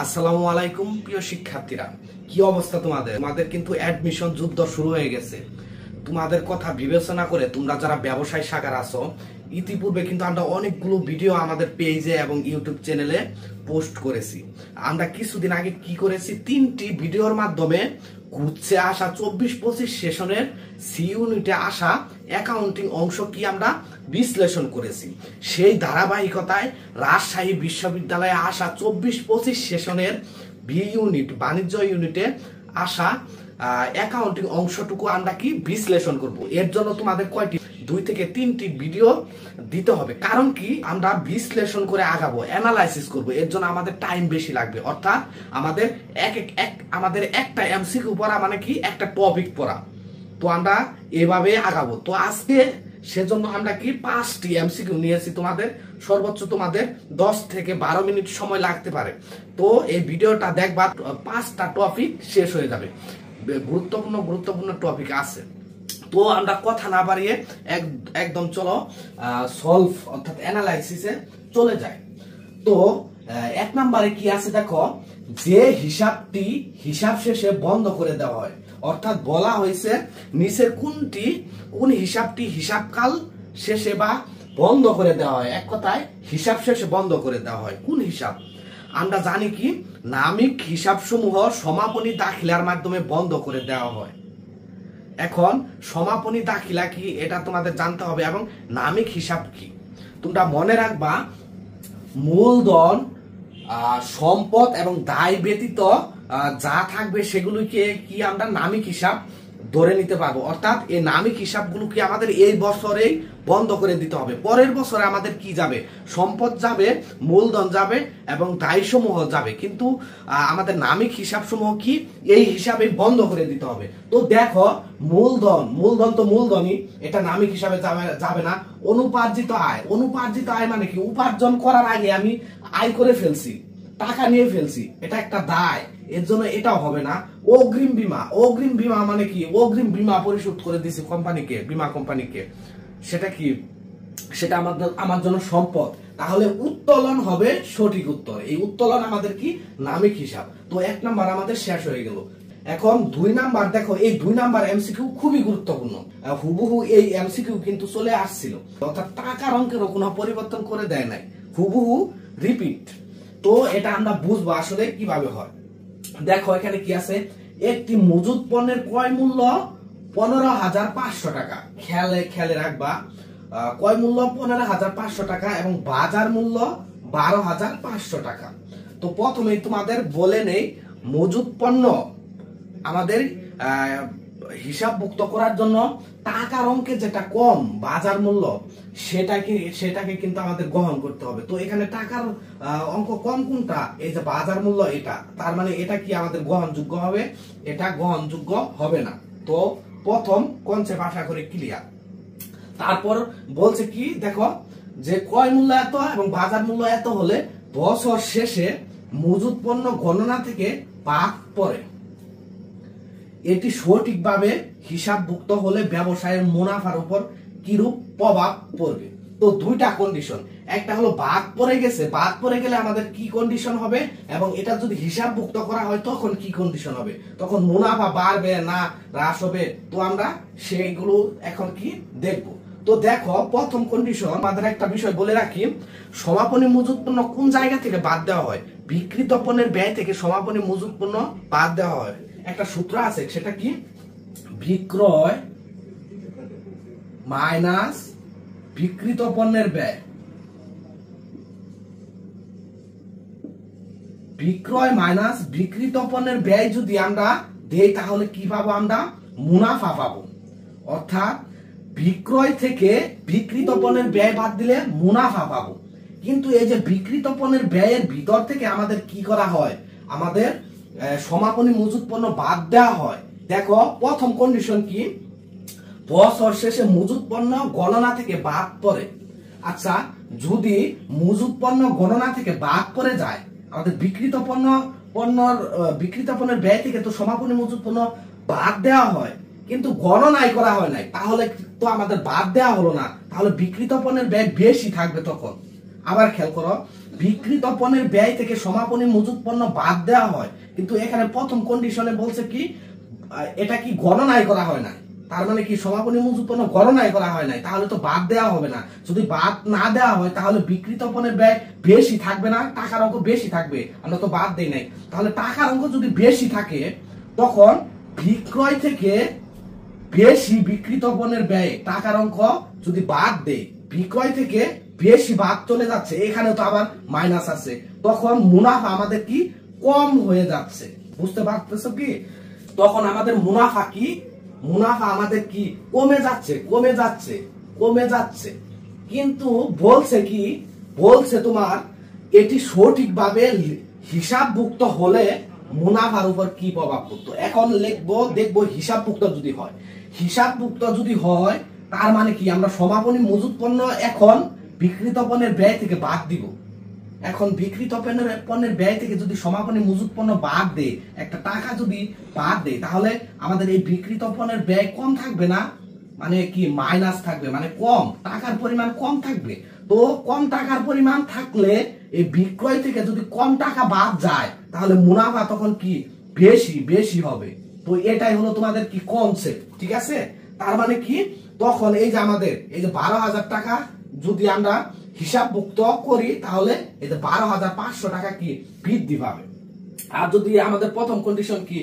আসসালামু আলাইকুম প্রিয় শিক্ষার্থীরা, কি অবস্থা তোমাদের? তোমাদের কিন্তু অ্যাডমিশন যুদ্ধ শুরু হয়ে গেছে। তোমাদের কথা বিবেচনা করে তোমরা যারা ব্যবসায় শাখার আছো, ইতিপূর্বে কিন্তু আমরা অনেকগুলো ভিডিও আমাদের পেজে এবং ইউটিউব চ্যানেলে পোস্ট করেছি। আমরা কিছুদিন আগে কি করেছি, 3টি ভিডিওর মাধ্যমে ঘুরছে আসা 24-25 সেশনের সি ইউনিটে আসা অ্যাকাউন্টিং অংশ কি আমরা বিশ্লেষণ করেছি। সেই ধারাবাহিকতায় রাজশাহী বিশ্ববিদ্যালয়ে আসা 24-25 সেশনের বি ইউনিট বাণিজ্য ইউনিটে আসা অ্যাকাউন্টিং অংশটুকু আমরা কি বিশ্লেষণ করব। এর জন্য তোমাদের কয়টি 2 থেকে 3টি ভিডিও দিতে হবে। কারণ কি, আমরা বিশ্লেষণ করে আগাবো, অ্যানালাইসিস করব। এর জন্য আমাদের টাইম বেশি লাগবে। অর্থাৎ আমাদের আমাদের একটা এমসিকিউ পড়া মানে কি একটা টপিক পড়া। তো আমরা এভাবে আগাবো। তো আজকে সেজন্য আমরা কি 5টি এমসিকিউ নিয়েছি। তোমাদের সর্বোচ্চ তোমাদের 10 থেকে 12 মিনিট সময় লাগতে পারে। তো এই ভিডিওটা দেখবা, 5টা টপিক শেষ হয়ে যাবে। গুরুত্বপূর্ণ টপিক আছে। তো আমরা কথা না বাড়িয়ে একদম চলো সলভ অর্থাৎ অ্যানালাইসিসে চলে যাই। তো 1 নম্বরে কি আছে দেখো, যে হিসাবটি হিসাব শেষে বন্ধ করে দেওয়া হয়। অর্থাৎ বলা হয়েছে নিচের কোন হিসাবটি হিসাবকাল শেষে বা বন্ধ করে দেওয়া হয়। এক কথায় হিসাব শেষে বন্ধ করে দেওয়া হয়। কোন হিসাব? আমরা জানি কি, নামিক হিসাবসমূহ সমাপনী দাখিলার মাধ্যমে বন্ধ করে দেওয়া হয়। এখন সমাপনী দাখিলা কি এটা তোমাদের জানতে হবে, এবং নামিক হিসাব কি তোমরা মনে রাখবা। মূলধন, সম্পদ এবং দায় ব্যতীত যা থাকবে সেগুলোকে কি আমরা নামিক হিসাব ধরে নিতে পারবো। অর্থাৎ এই নামিক হিসাবগুলো কি আমাদের এই বছরেই বন্ধ করে দিতে হবে। পরের বছরে আমাদের কি যাবে, সম্পদ যাবে, মূলধন যাবে এবং দায় সমূহ যাবে, কিন্তু আমাদের নামিক হিসাব সমূহ কি এই হিসাবে বন্ধ করে দিতে হবে। তো দেখো, মূলধন তো মূলধনই, এটা নামিক হিসাবে যাবে না। অনুপার্জিত আয় মানে কি, উপার্জন করার আগে আমি আয় করে ফেলছি, টাকা নিয়ে ফেলছি, এটা একটা দায়, এর জন্য এটাও হবে না। অগ্রিম বীমা মানে কি, অগ্রিম বীমা পরিশোধ করে দিছি কোম্পানিকে, বীমা কোম্পানিকে, সেটা কি, সেটা আমার জন্য সম্পদ। তাহলে উত্তোলন হবে সঠিক উত্তর। এই উত্তোলন আমাদের কি নামিক হিসাব। তো 1 নাম্বার আমাদের শেষ হয়ে গেল। এখন 2 নাম্বার দেখো, এই 2 নাম্বার এমসিকিউ খুবই গুরুত্বপূর্ণ। হুবহু এই এমসিকিউ কিন্তু চলে আসছিল, অর্থাৎ টাকার অঙ্কেরও কোনো পরিবর্তন করে দেয় নাই, হুবহু রিপিট। তো এটা আমরা বুঝবো আসলে কিভাবে হয়। দেখো এখানে কি আছে, একটি মজুদ পণ্যের ক্রয় মূল্য 15,500 টাকা। খেয়ালে রাখবা, ক্রয় মূল্য 15,500 টাকা এবং বাজার মূল্য 12,500 টাকা। তো প্রথমেই তোমাদের বলে নেই, মজুদ পণ্য আমাদের হিসাবভুক্ত করার জন্য টাকার অঙ্কে যেটা কম বাজার মূল্য, সেটাকে কিন্তু আমাদের গ্রহণ করতে হবে। তো এখানে টাকার অঙ্ক কম কোনটা, এই যে বাজার মূল্য, এটা, তার মানে এটা কি আমাদের গ্রহণযোগ্য হবে? এটা গ্রহণযোগ্য হবে না। তো প্রথম কনসেপ্ট আশা করি ক্লিয়ার। তারপর বলছে কি দেখো, যে ক্রয় মূল্য এত এবং বাজার মূল্য এত হলে বছর শেষে মজুদ পণ্য গণনা থেকে বাদ পড়ে। এটি সঠিকভাবে হিসাবভুক্ত হলে ব্যবসায়ের মুনাফার উপর কিরূপ প্রভাব পড়বে। তো 2টা কন্ডিশন, একটা হলো বাদ পড়ে গেছে, বাদ পড়ে গেলে আমাদের কি কন্ডিশন হবে, এবং এটা যদি হিসাবভুক্ত করা হয় তখন কি কন্ডিশন হবে, তখন মুনাফা বাড়বে না হ্রাস হবে। তো আমরা সেইগুলো এখন কি দেখব। তো দেখো, প্রথম কন্ডিশন, আমাদের একটা বিষয় বলে রাখি, সমাপনী মজুদ পণ্য কোন জায়গা থেকে বাদ দেওয়া হয়? বিক্রিত পণ্যের ব্যয় থেকে সমাপনী মজুদ পণ্য বাদ দেওয়া হয়। একটা সূত্র আছে, সেটা কি, বিক্রয় মাইনাস বিক্রিত পণ্যের ব্যয়। বিক্রয় মাইনাস বিক্রিত পণ্যের ব্যয় যদি আমরা দেই, তাহলে কি পাবো, আমরা মুনাফা পাবো। অর্থাৎ বিক্রয় থেকে বিক্রিত পণ্যের ব্যয় বাদ দিলে মুনাফা পাবো। কিন্তু এই যে বিক্রিত পণ্যের ব্যয়ের ভিতর থেকে আমাদের কি করা হয়, আমাদের সমাপনী মজুদ পণ্য বাদ দেওয়া হয়। দেখো প্রথম কন্ডিশন কি, বছর শেষে মজুদ পণ্য গণনা থেকে বাদ পড়ে। আচ্ছা, যদি মজুদ পণ্য গণনা থেকে বাদ পড়ে যায়, আমাদের বিক্রিত পণ্যের ব্যয় থেকে তো সমাপনী মজুদ পণ্য বাদ দেওয়া হয়, কিন্তু গণনাই করা হয় নাই, তাহলে তো আমাদের বাদ দেওয়া হলো না, তাহলে বিক্রিত পণ্যের ব্যয় বেশি থাকবে তখন। আবার খেয়াল করো, বিক্রিত পণ্যের ব্যয় থেকে সমাপনী মজুত পণ্য বাদ দেওয়া হয়, কিন্তু এখানে প্রথম কন্ডিশনে বলছে কি এটা কি গণনায় করা হয় না, তার মানে কি সমাপনী মজুত পণ্য গণনায় করা হয় নাই, তাহলে তো বাদ দেওয়া হবে না। যদি বাদ না দেওয়া হয় তাহলে বিক্রিত পণ্যের ব্যয় বেশি থাকবে না, টাকার অঙ্ক বেশি থাকবে, আমরা তো বাদ দেই নাই। তাহলে টাকার অঙ্ক যদি বেশি থাকে তখন বিক্রয় থেকে বেশি বিক্রিত পণ্যের ব্যয় টাকার অঙ্ক যদি বাদ দেয়, বিক্রয় থেকে বেশি বাদ চলে যাচ্ছে, এখানে তো আবার মাইনাস আছে, তখন মুনাফা আমাদের কি কম হয়ে যাচ্ছে। বুঝতে পারতেছো কি? তখন আমাদের মুনাফা কি, মুনাফা আমাদের কি কমে যাচ্ছে, কমে যাচ্ছে, কমে যাচ্ছে। কিন্তু বলছে কি, বলছে তোমার এটি সঠিকভাবে হিসাবভুক্ত হলে মুনাফার উপর কি প্রভাব পড়তো। এখন লিখবো, দেখবো হিসাবভুক্ত যদি হয়, হিসাবভুক্ত যদি হয় তার মানে কি আমরা সমাপনী মজুত পণ্য এখন বিক্রিত পণ্যের ব্যয় থেকে বাদ দিব। এখন বিক্রিত পণ্যের ব্যয় থেকে যদি সমাপনী মজুত পণ্য বাদ দেয়, একটা টাকা যদি বাদ দেয়, তাহলে আমাদের এই বিক্রিত পণ্যের ব্যয় কম থাকবে না, মানে কি মাইনাস থাকবে, মানে কম টাকার পরিমাণ কম থাকবে। তো কম টাকার পরিমাণ থাকলে এই বিক্রয় থেকে যদি কম টাকা বাদ যায় তাহলে মুনাফা তখন কি বেশি বেশি হবে। তো এটাই হলো তোমাদের কি কনসেপ্ট, ঠিক আছে? তার মানে কি তখন এই যে আমাদের এই যে 12,000 টাকা যদি আমরা হিসাবভুক্ত করি তাহলে এই যে 12,500 টাকা কি বৃদ্ধি পাবে। আর যদি আমাদের প্রথম কন্ডিশন কি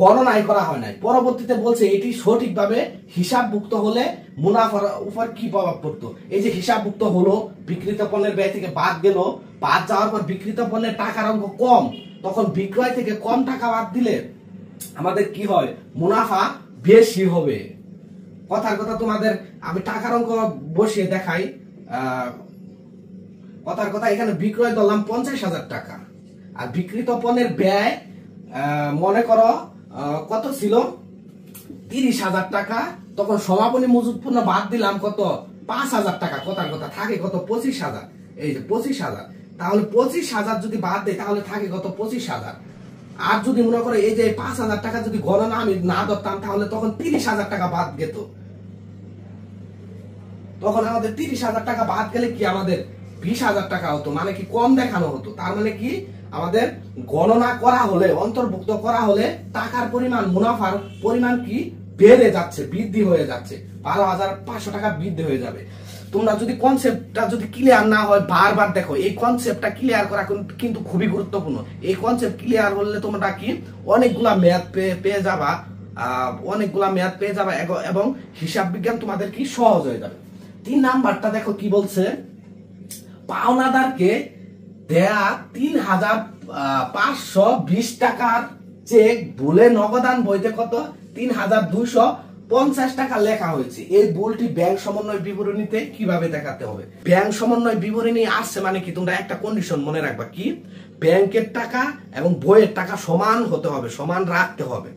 গণনায় করা হয় নাই, পরবর্তীতে বলছে এটি সঠিকভাবে হিসাবভুক্ত হলে মুনাফার উপর কি প্রভাব পড়তো। এই যে হিসাবভুক্ত হলো, বিক্রিত পণ্যের ব্যয় থেকে বাদ গেল, বাদ যাওয়ার পর বিক্রিত পণ্যের টাকার অঙ্ক কম, তখন বিক্রয় থেকে কম টাকা বাদ দিলে আমাদের কি হয়, মুনাফা বেশি হবে। কথার কথা তোমাদের আমি টাকার অঙ্ক বসিয়ে দেখাই। কথার কথা এখানে বিক্রয় ধরলাম 50,000 টাকা, আর বিক্রিত পণ্যের ব্যয় মনে করো কত ছিল 30,000 টাকা, তখন সমাপনী মজুত পণ্য বাদ দিলাম কত 5,000 টাকা, কথার কথা থাকে কত 25,000, এই যে 25,000, তাহলে 25,000 যদি বাদ দেয় তাহলে থাকে কত 25,000। আর যদি মনে করো এই যে 5,000 টাকা যদি গণনা আমি না ধরতাম তাহলে তখন 30,000 টাকা বাদ গেত, তখন আমাদের 30,000 টাকা বাদ গেলে কি আমাদের 20,000 টাকা হতো, মানে কি কম দেখানো হতো। তার মানে কি আমাদের গণনা করা হলে, অন্তর্ভুক্ত করা হলে টাকার পরিমাণ, মুনাফার পরিমাণ কি বেড়ে যাচ্ছে, বৃদ্ধি হয়ে যাচ্ছে, 12,500 টাকা বৃদ্ধি হয়ে যাবে। তোমরা যদি কনসেপ্টটা যদি ক্লিয়ার না হয় বারবার দেখো, এই কনসেপ্টটা ক্লিয়ার করা কিন্তু খুবই গুরুত্বপূর্ণ। এই কনসেপ্ট ক্লিয়ার হলে তোমরা কি অনেকগুলা ম্যাথ পেয়ে যাবা, অনেকগুলা ম্যাথ পেয়ে যাবা এবং হিসাব বিজ্ঞান তোমাদের কি সহজ হয়ে যাবে। 3 নাম্বারটা দেখো কি বলছে, পাওনাদারকে দেয়া 3,520 টাকার চেক ভুলে নগদান বইতে কত 3,250 টাকা লেখা হয়েছে। এই ভুলটি ব্যাংক সমন্বয় বিবরণীতে কিভাবে দেখাতে হবে। ব্যাংক সমন্বয় বিবরণী আসছে মানে কি তোমরা একটা কন্ডিশন মনে রাখবা, কি ব্যাংকের টাকা এবং বইয়ের টাকা সমান হতে হবে, সমান রাখতে হবে।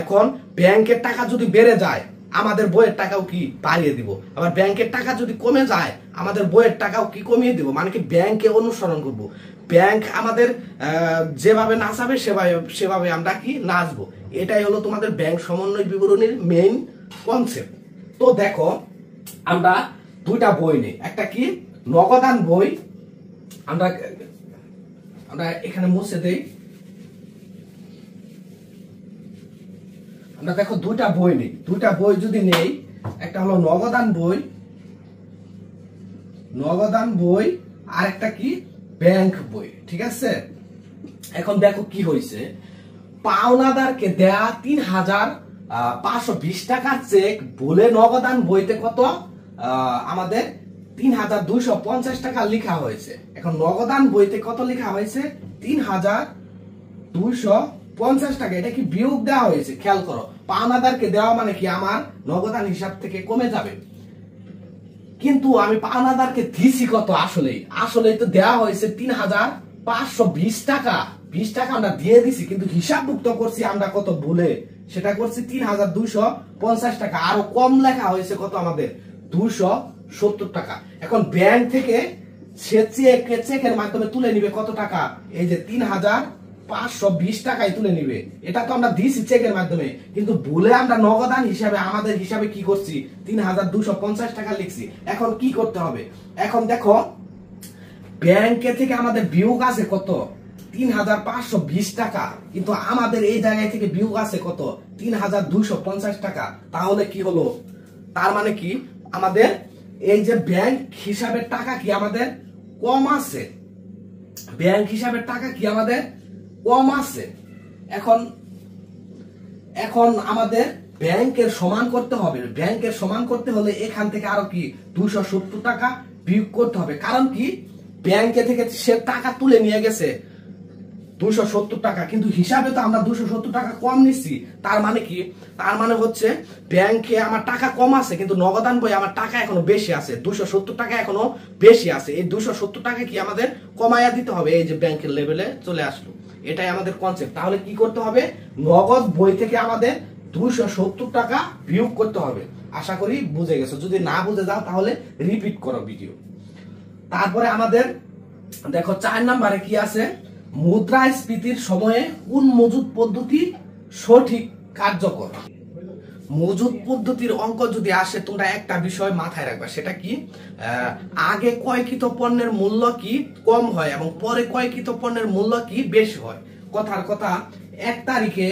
এখন ব্যাংকের টাকা যদি বেড়ে যায় আমাদের বইয়ের টাকাও কি বাড়িয়ে দিব, আবার ব্যাংকের টাকা যদি কমে যায় আমাদের বইয়ের টাকাও কি কমিয়ে দিব, মানে কি ব্যাংকে অনুসরণ করব। ব্যাংক আমাদের যেভাবে নাচাবে সেভাবে আমরা কি নাচবো। এটাই হলো তোমাদের ব্যাংক সমন্বয় বিবরণীর মেইন কনসেপ্ট। তো দেখো আমরা দুইটা বই নেই, একটা কি নগদান বই, আমরা এখানে মুছে দেই, আমরা দেখো দুইটা বই নেই, দুইটা বই যদি নেই, একটা হলো নগদান বই, নগদান বই, আর একটা কি ব্যাংক বই, ঠিক আছে? এখন দেখো কি হয়েছে, পাওনাদারকে দেয়া 3,520 টাকার চেক ভুলে নগদান বইতে কত আমাদের 3,250 টাকা লেখা হয়েছে। এখন নগদান বইতে কত লেখা হয়েছে 3,250 টাকা, এটা কি বিয়োগ দেওয়া হয়েছে, খেয়াল করো। পাওনাদারকে দেওয়া মানে কি আমার নগদান হিসাব থেকে কমে যাবে, কিন্তু আমি পাওনাদারকে দিছি কত, আসলেই তো দেওয়া হয়েছে 3,520 টাকা, 20 টাকা আমরা দিয়ে দিছি, কিন্তু হিসাবভুক্ত করছি আমরা কত ভুলে, সেটা করছি 3,250 টাকা, আরো কম লেখা হয়েছে কত আমাদের 270 টাকা। এখন ব্যাংক থেকে সে চেকের মাধ্যমে তুলে নিবে কত টাকা, এই যে 3,520 টাকায় তুলে নিবে, এটা তো আমরা দিছি চেকের মাধ্যমে, কিন্তু ভুলে আমরা নগদান হিসাবে আমাদের হিসাবে কি করছি 3,250 টাকা লিখছি। এখন কি করতে হবে, এখন দেখো ব্যাংকে থেকে আমাদের বিয়োগ আছে কত ৩৫২০ টাকা, কিন্তু আমাদের এই জায়গায় থেকে বিয়োগ আছে কত ৩২৫০ টাকা। তাহলে কি হলো, তার মানে কি আমাদের এই যে ব্যাংক হিসাবের টাকা কি আমাদের কম আছে, ব্যাংক হিসাবের টাকা কি আমাদের কম আছে। এখন আমাদের ব্যাংকের সমান করতে হবে, ব্যাংকের সমান করতে হলে এখান থেকে আরো কি 270 টাকা বিয়োগ করতে হবে। কারণ কি ব্যাংকে থেকে সে টাকা তুলে নিয়ে গেছে 270 টাকা, কিন্তু হিসাবে তো আমরা 270 টাকা কম নিচ্ছি। তার মানে কি, তার মানে হচ্ছে ব্যাংকে আমার টাকা কম আছে, কিন্তু নগদান বই আমার টাকা এখনো বেশি আছে, 270 টাকা এখনো বেশি আছে। এই 270 টাকা কি আমাদের কমাইয়া দিতে হবে, এই যে ব্যাংকের লেভেলে চলে আসলো, এটাই আমাদের কনসেপ্ট। তাহলে কি করতে হবে, নগদ বই থেকে আমাদের 270 টাকা বিয়োগ করতে হবে। আশা করি বুঝে গেছো, যদি না বুঝে যাও তাহলে রিপিট করো ভিডিও। তারপরে আমাদের দেখো 4 নম্বরে কি আছে, মুদ্রাস্ফীতির সময়ে কোন মজুদ পদ্ধতি সঠিক কার্যকর। মজুদ পদ্ধতির অঙ্ক যদি আসে তোমরা একটা বিষয় মাথায় রাখবা, সেটা কি আগে ক্রয়কৃত পণ্যের মূল্য কি কম হয় এবং পরে ক্রয়কৃত পণ্যের মূল্য কি বেশি হয়। কথার কথা, 1 তারিখে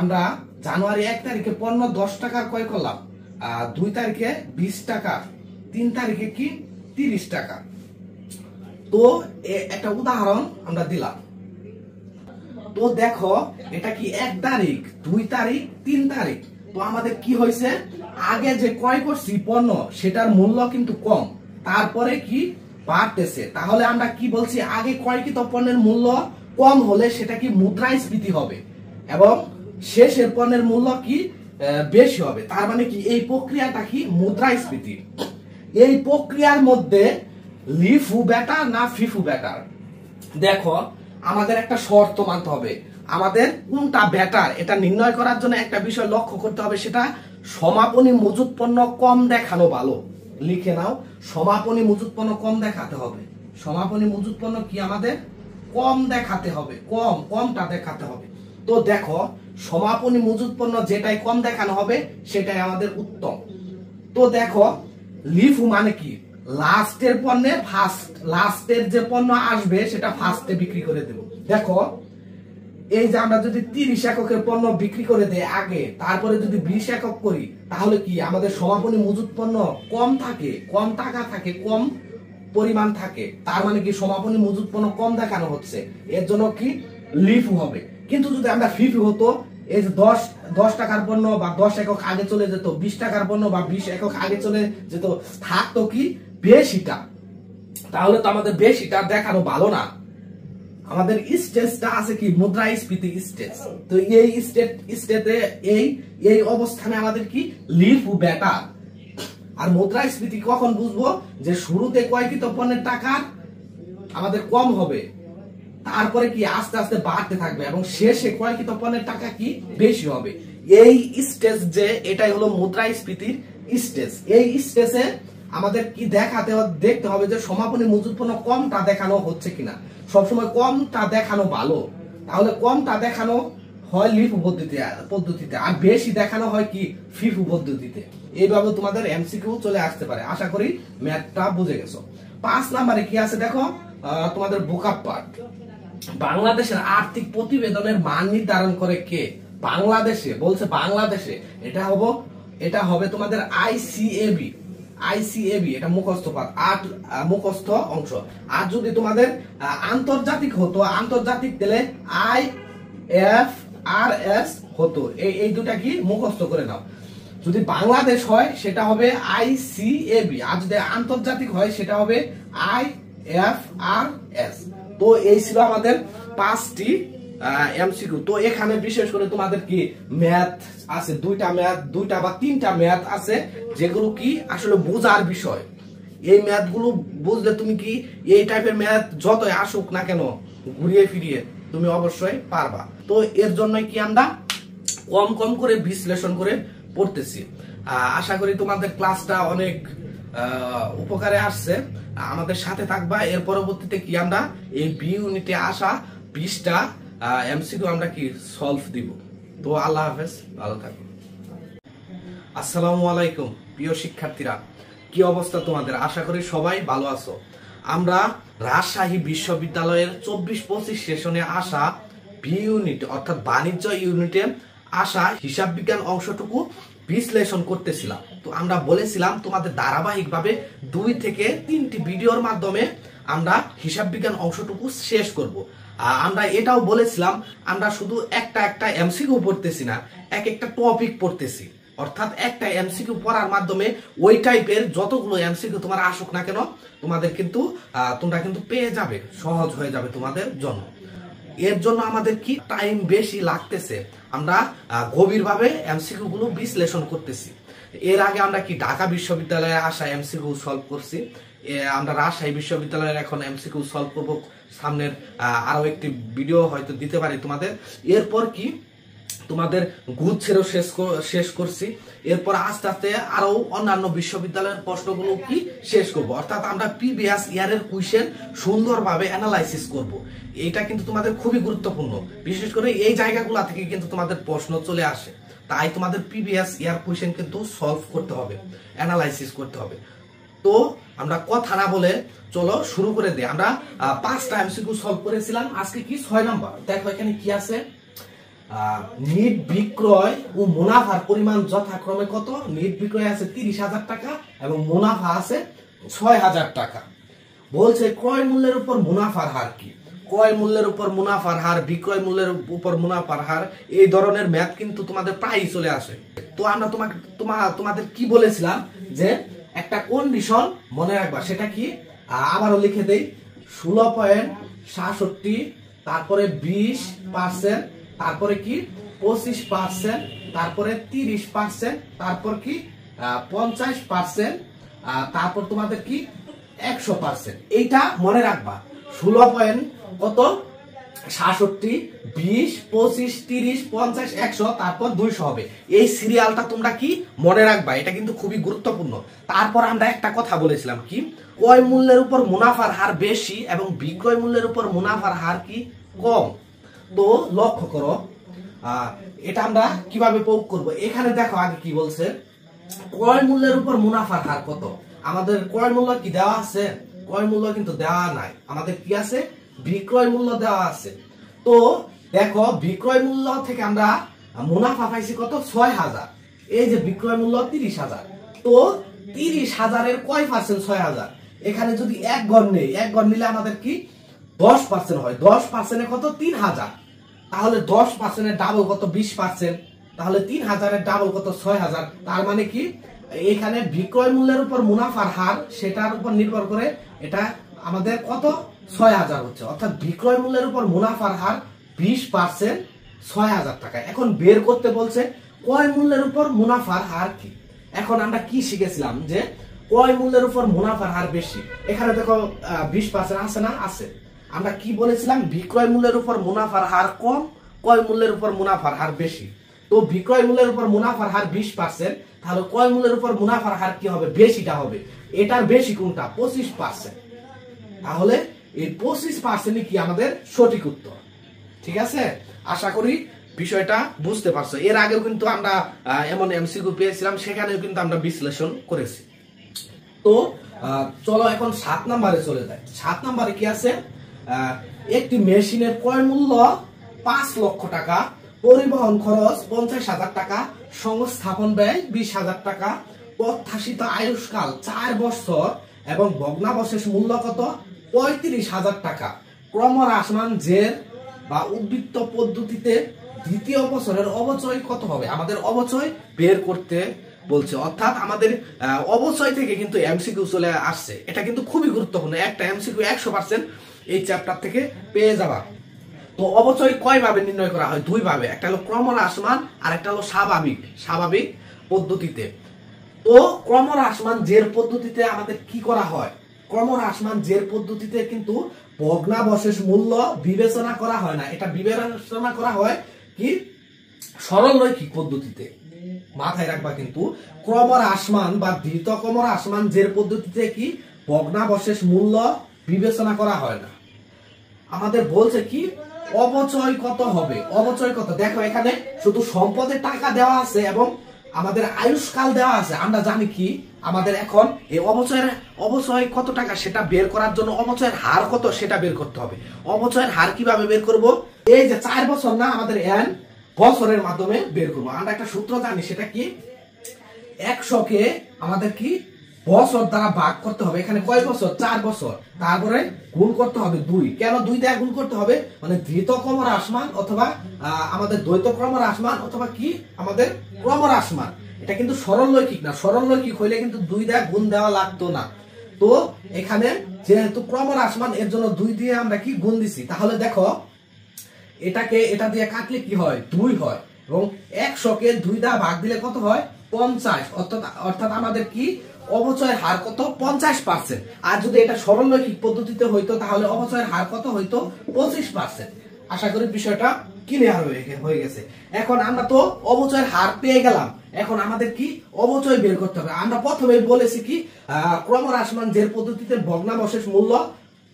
আমরা জানুয়ারি 1 তারিখে পণ্য 10 টাকার ক্রয় করলাম, 2 তারিখে 20 টাকা, 3 তারিখে কি 30 টাকা। তো একটা উদাহরণ আমরা দিলাম। তো দেখো এটা কি 1 তারিখ, 2 তারিখ, 3 তারিখ। তো আমাদের কি হয়েছে, আগে যে ক্রয় করছি পণ্য সেটার মূল্য কিন্তু কম, তারপরে কি বাড়তেছে। তাহলে আমরা কি বলছি, আগে ক্রয়কৃত পণ্যের মূল্য কম হলে সেটা কি মুদ্রাস্ফীতি হবে, এবং শেষের পণ্যের মূল্য কি বেশি হবে। তার মানে কি এই প্রক্রিয়াটা কি মুদ্রাস্ফীতি। এই প্রক্রিয়ার মধ্যে লিফু বেটার না ফিফু বেটার, দেখো আমাদের একটা শর্ত মানতে হবে, আমাদের কোনটা বেটার এটা নির্ণয় করার জন্য একটা বিষয় লক্ষ্য করতে হবে, সেটা সমাপনী মজুদ পণ্য কম দেখানো ভালো। লিখে নাও, সমাপনী মজুদ পণ্য কম দেখাতে হবে। সমাপনী মজুদ পণ্য কি আমাদের কম দেখাতে হবে, কমটা দেখাতে হবে। তো দেখো সমাপনী মজুদ পণ্য যেটাই কম দেখানো হবে সেটাই আমাদের উত্তম। তো দেখো লিফু মানে কি, লাস্টের পণ্যে ফার্স্ট, লাস্টের যে পণ্য আসবে সেটা ফার্স্টে বিক্রি করে দেব। দেখো এই যে আমরা যদি 30 এককের পণ্য বিক্রি করে দেই আগে, তারপরে যদি 20 একক করি, তাহলে কি আমাদের সমাপনী মজুদ পণ্য কম থাকে, কম টাকা থাকে, কম পরিমাণ থাকে। তার মানে কি সমাপনী মজুদ পণ্য কম দেখানো হচ্ছে, এর জন্য কি লিফু হবে। কিন্তু যদি আমরা ফিফু হতো, এই যে 10 টাকার পণ্য বা 10 একক আগে চলে যেত, 20 টাকার পণ্য বা 20 একক আগে চলে যেত, থাকতো কি বেশিটা। তাহলে তো আমাদের বেশিটা দেখানো ভালো না। আমাদের স্টেজটা আছে কি মুদ্রাস্ফীতি স্টেজ। তো এই স্টেজে এই অবস্থানে আমাদের কি লিফু বেটার। আর মুদ্রাস্ফীতি কখন বুঝবো, যে শুরুতে ক্রয়কৃত পণ্যের টাকা আমাদের কম হবে, তারপরে কি আস্তে আস্তে বাড়তে থাকবে, এবং শেষে ক্রয়কৃত পণ্যের টাকা কি বেশি হবে। এই স্টেজ যে এটাই হলো মুদ্রাস্ফীতির স্টেজ। এই স্টেজে আমাদের কি দেখতে হবে যে সমাপনী মজুদ পণ্য কমটা দেখানো হচ্ছে কিনা। সবসময় কমটা দেখানো ভালো, তাহলে কমটা দেখানো হয় লিফু পদ্ধতিতে, আর বেশি দেখানো হয় কি ফিফু পদ্ধতিতে। এইভাবে তোমাদের এমসিকিউ চলে আসতে পারে। আশা করি ম্যাথটা বুঝে গেছো। 5 নম্বরে কি আছে দেখো, তোমাদের ভোকাব পার্ট। বাংলাদেশের আর্থিক প্রতিবেদনের মান নির্ধারণ করে কে? বাংলাদেশে বলছে, বাংলাদেশে এটা হবে তোমাদের আইসিএবি। এটা মুখস্থ অংশ। আর যদি তোমাদের আন্তর্জাতিক হতো, আন্তর্জাতিক দিলে IFRS হতো। এই দুটা কি মুখস্থ করে নাও। যদি বাংলাদেশ হয় সেটা হবে আইসিএবি, আর যদি আন্তর্জাতিক হয় সেটা হবে IFRS। তো এই ছিল আমাদের 5টি এমসিকিউ। তো এখানে বিশেষ করে তোমাদের কি ম্যাথ আছে, 2টা বা 3টা ম্যাথ আছে, যেগুলো কি আসলে বোঝার বিষয়। এই ম্যাথ গুলো বুঝলে তুমি কি এই টাইপের ম্যাথ যতই আসুক না কেন ঘুরিয়ে ফিরিয়ে তুমি অবশ্যই পারবা। তো এর জন্যই কি আমরা কম করে বিশ্লেষণ করে পড়তেছি। আশা করি তোমাদের ক্লাসটা অনেক উপকারে আসছে। আমাদের সাথে থাকবা। এর পরবর্তীতে কি আমরা এই বি ইউনিটে আসা 20টা এমসিকিউ আমরা কি সলভ দিব। তো আল্লাহ হাফেজ, ভালো থাকো। আসসালামু আলাইকুম প্রিয় শিক্ষার্থীরা, কি অবস্থা তোমাদের? আশা করি সবাই ভালো আছো। আমরা রাজশাহী বিশ্ববিদ্যালয়ের 24-25 সেশনে আসা বি ইউনিট অর্থাৎ বাণিজ্য ইউনিটে আসা হিসাব বিজ্ঞান অংশটুকু বিশ্লেষণ করতেছিলাম। তো আমরা বলেছিলাম তোমাদের ধারাবাহিকভাবে 2 থেকে 3টি ভিডিওর মাধ্যমে আমরা হিসাব বিজ্ঞান অংশটুকু শেষ করব। আমরা এটাও বলেছিলাম আমরা শুধু একটা এমসিকিউ পড়তেছি না, একটা টপিক পড়তেছি, অর্থাৎ একটা এমসিকিউ পড়ার মাধ্যমে ওই টাইপের যতগুলো এমসিকিউ তোমার আসুক না কেন তোমাদের কিন্তু তোমরা কিন্তু পেয়ে যাবে, সহজ হয়ে যাবে তোমাদের জন্য। এর জন্য আমাদের কি টাইম বেশি লাগতেছে, আমরা গভীরভাবে এমসিকিউ গুলো বিশ্লেষণ করতেছি। এর আগে আমরা কি ঢাকা বিশ্ববিদ্যালয়ে আসা এমসিকিউ সলভ করছি, আমরা রাজশাহী বিশ্ববিদ্যালয়ের এখন এমসিকিউ সলভ করব, সামনের আরো একটি ভিডিও হয়তো দিতে পারি তোমাদের। এরপর কি তোমাদের গুচ্ছেরও শেষ করছি, এরপর আস্তে আস্তে আরো অন্যান্য বিশ্ববিদ্যালয়ের প্রশ্নগুলো কি শেষ করব, অর্থাৎ আমরা প্রিভিয়াস ইয়ারের কোয়েশ্চেন সুন্দরভাবে অ্যানালাইসিস করব। এটা কিন্তু তোমাদের খুবই গুরুত্বপূর্ণ, বিশেষ করে এই জায়গাগুলো থেকে কিন্তু তোমাদের প্রশ্ন চলে আসে, তাই তোমাদের প্রিভিয়াস ইয়ার কোয়েশ্চেন কিন্তু সলভ করতে হবে, অ্যানালাইসিস করতে হবে। তো আমরা কথা না বলে চলো শুরু করে দিই। আমরা 5টা এমসিকিউ সলভ করেছিলাম, আজকে কি 6 নাম্বার। দেখো এখানে কি আছে, নিট বিক্রয় ও মুনাফার পরিমাণ যথাক্রমে কত। নিট বিক্রয় আছে 30,000 টাকা এবং মুনাফা আছে 6,000 টাকা। বলছে ক্রয় মূল্যের উপর মুনাফার হার কি। ক্রয় মূল্যের উপর মুনাফার হার, বিক্রয় মূল্যের উপর মুনাফার হার, এই ধরনের ম্যাথ কিন্তু তোমাদের প্রায়ই চলে আসে। তো আমরা তোমাদের কি বলেছিলাম যে একটা কন্ডিশন মনে রাখবা, সেটা কি আবারও লিখে দেই, 16.67, তারপরে 20%, তারপরে কি 25%, তারপরে 30%, তারপর কি 50%, তারপর তোমাদের কি 100%। এইটা মনে রাখবা, 16.67, 20, 25, 30, 50, 100, তারপর 200 হবে। এই সিরিয়ালটা তোমরা কি মনে রাখবা, এটা কিন্তু খুবই গুরুত্বপূর্ণ। তারপর আমরা একটা কথা বলেছিলাম কি, ক্রয় মূল্যের উপর মুনাফার হার বেশি এবং বিক্রয় মূল্যের উপর মুনাফার হার কি কম। তো লক্ষ্য করো এটা আমরা কিভাবে প্রয়োগ করব। এখানে দেখো আগে কি বলছে, ক্রয় মূল্যের উপর মুনাফার হার কত। আমাদের ক্রয় মূল্য কি দেওয়া আছে? ক্রয় মূল্য কিন্তু দেওয়া নাই, আমাদের কি আছে, বিক্রয় মূল্য দেওয়া আছে। তো দেখো বিক্রয় মূল্য থেকে আমরা মুনাফা পাইছি কত, 6,000। এই যে বিক্রয় মূল্য 30,000, তো 30,000 কয় পার্সেন্ট 6,000, এখানে যদি 1 গড় নেই, 1 গড় নিলে আমাদের কি 10% হয়। 10% কত, 3,000। তাহলে 10% ডাবল কত, 20%। তাহলে 3,000 ডাবল কত, 6,000। তার মানে কি এখানে বিক্রয় মূল্যের উপর মুনাফার হার, সেটার উপর নির্ভর করে এটা আমাদের কত, 6,000 হচ্ছে। অর্থাৎ বিক্রয় মূল্যের উপর মুনাফার হার 20%, 6,000 টাকা। এখন বের করতে বলছে ক্রয় মূল্যের উপর মুনাফার হার কি। এখন আমরা কি শিখেছিলাম যে ক্রয় মূল্যের উপর মুনাফার হার বেশি। এখানে দেখো 20% আছে না, আছে। আমরা কি বলেছিলাম, বিক্রয় মূল্যের উপর মুনাফার হার কম, ক্রয় মূল্যের উপর মুনাফার হার বেশি। তো বিক্রয় মূল্যের উপর মুনাফার হার 20%, তাহলে ক্রয় মূল্যের উপর মুনাফার হার কি হবে, বেশিটা হবে। এটার বেশি কোনটা, 25%। তাহলে এই 25% কি আমাদের সঠিক উত্তর। ঠিক আছে, আশা করি বিষয়টা বুঝতে পারছো। এর আগেও কিন্তু আমরা এমন এমসিকিউ পেয়েছিলাম, সেখানেও কিন্তু আমরা বিশ্লেষণ করেছি। তো চলো এখন 7 নম্বরে চলে যাই। 7 নম্বরে কি আছে, একটি মেশিনের ক্রয় মূল্য 5 লক্ষ টাকা, পরিবহন খরচ 50,000 টাকা, সংস্থাপন ব্যয় 20,000 টাকা, প্রত্যাশিত আয়ুষ্কাল 4 বছর এবং ভগ্নাবশেষ মূল্য কত, 35,000 টাকা। ক্রমহ্রাসমান জের বা উদ্বৃত্ত পদ্ধতিতে দ্বিতীয় বছরের অবচয় কত হবে। আমাদের অবচয় বের করতে বলছে, অর্থাৎ আমাদের অবচয় থেকে কিন্তু এমসিকিউ চলে আসছে। এটা কিন্তু খুবই গুরুত্বপূর্ণ, একটা এমসিকিউ 100% এই চ্যাপ্টার থেকে পেয়ে যাবা। তো অবচয় কয় ভাবে নির্ণয় করা হয়, 2 ভাবে, একটা হলো ক্রমহ্রাসমান আর একটা হলো স্বাভাবিক পদ্ধতিতে। তো ক্রমহ্রাসমান জের পদ্ধতিতে আমাদের কি করা হয়, ক্রমহ্রাসমান জের পদ্ধতিতে কিন্তু ভগ্নাবশেষ মূল্য বিবেচনা করা হয় না, এটা বিবেচনা করা হয় কি সরলরৈখিক পদ্ধতিতে। মাথায় রাখবা কিন্তু ক্রমহ্রাসমান বা দ্রুত ক্রমহ্রাসমান জের পদ্ধতিতে কি ভগ্নাবশেষ মূল্য বিবেচনা করা হয় না। আমাদের বলছে কি অবচয় কত হবে, অবচয় কত। দেখো এখানে শুধু সম্পদের টাকা দেওয়া আছে এবং আমাদের আয়ুষ্কাল দেওয়া আছে। আমরা জানি কি আমাদের এখন এই অবচয় কত টাকা সেটা বের করার জন্য অবচয়ের হার কত সেটা বের করতে হবে। অবচয়ের হার কিভাবে বের করব? এই যে 4 বছর না, আমাদের n বছরের মাধ্যমে বের করব। আমরা একটা সূত্র জানি, সেটা কি 100 কে আমাদের কি বছর দ্বারা ভাগ করতে হবে। এখানে কয় বছর? 4 বছর। তারপরে গুণ করতে হবে 2। কেন 2 দিয়ে গুণ করতে হবে? মানে ধৃত ক্রমহ্রাসমান অথবা আমাদের দ্বৈত ক্রমহ্রাসমান অথবা কি আমাদের ক্রমহ্রাসমান। এটা কিন্তু সরলরৈখিক না, সরলরৈখিক হইলে কিন্তু 2 দিয়ে গুণ দেওয়া লাগতো না। তো এখানে যেহেতু ক্রমহ্রাসমান, এর জন্য 2 দিয়ে আমরা কি গুণ দিছি। তাহলে দেখো এটাকে এটা দিয়ে কাটলে কি হয়? 2 হয়। এবং 100 কে 2 দিয়ে ভাগ দিলে কত হয়? 50। অর্থাৎ আমাদের কি অবচয়ের হার কত? 50%। আর যদি এটা সরলরৈখিক পদ্ধতিতে হইতো তাহলে অবচয়ের হার কত হইতো? 25%। আশা করি বিষয়টা ক্লিয়ার হয়ে গেছে। এখন আমরা তো অবচয়ের হার পেয়ে গেলাম, এখন আমাদের কি অবচয় বের করতে হবে। আমরা প্রথমে বলেছি কি ক্রমহ্রাসমান জের পদ্ধতিতে ভগ্নাবশেষ মূল্য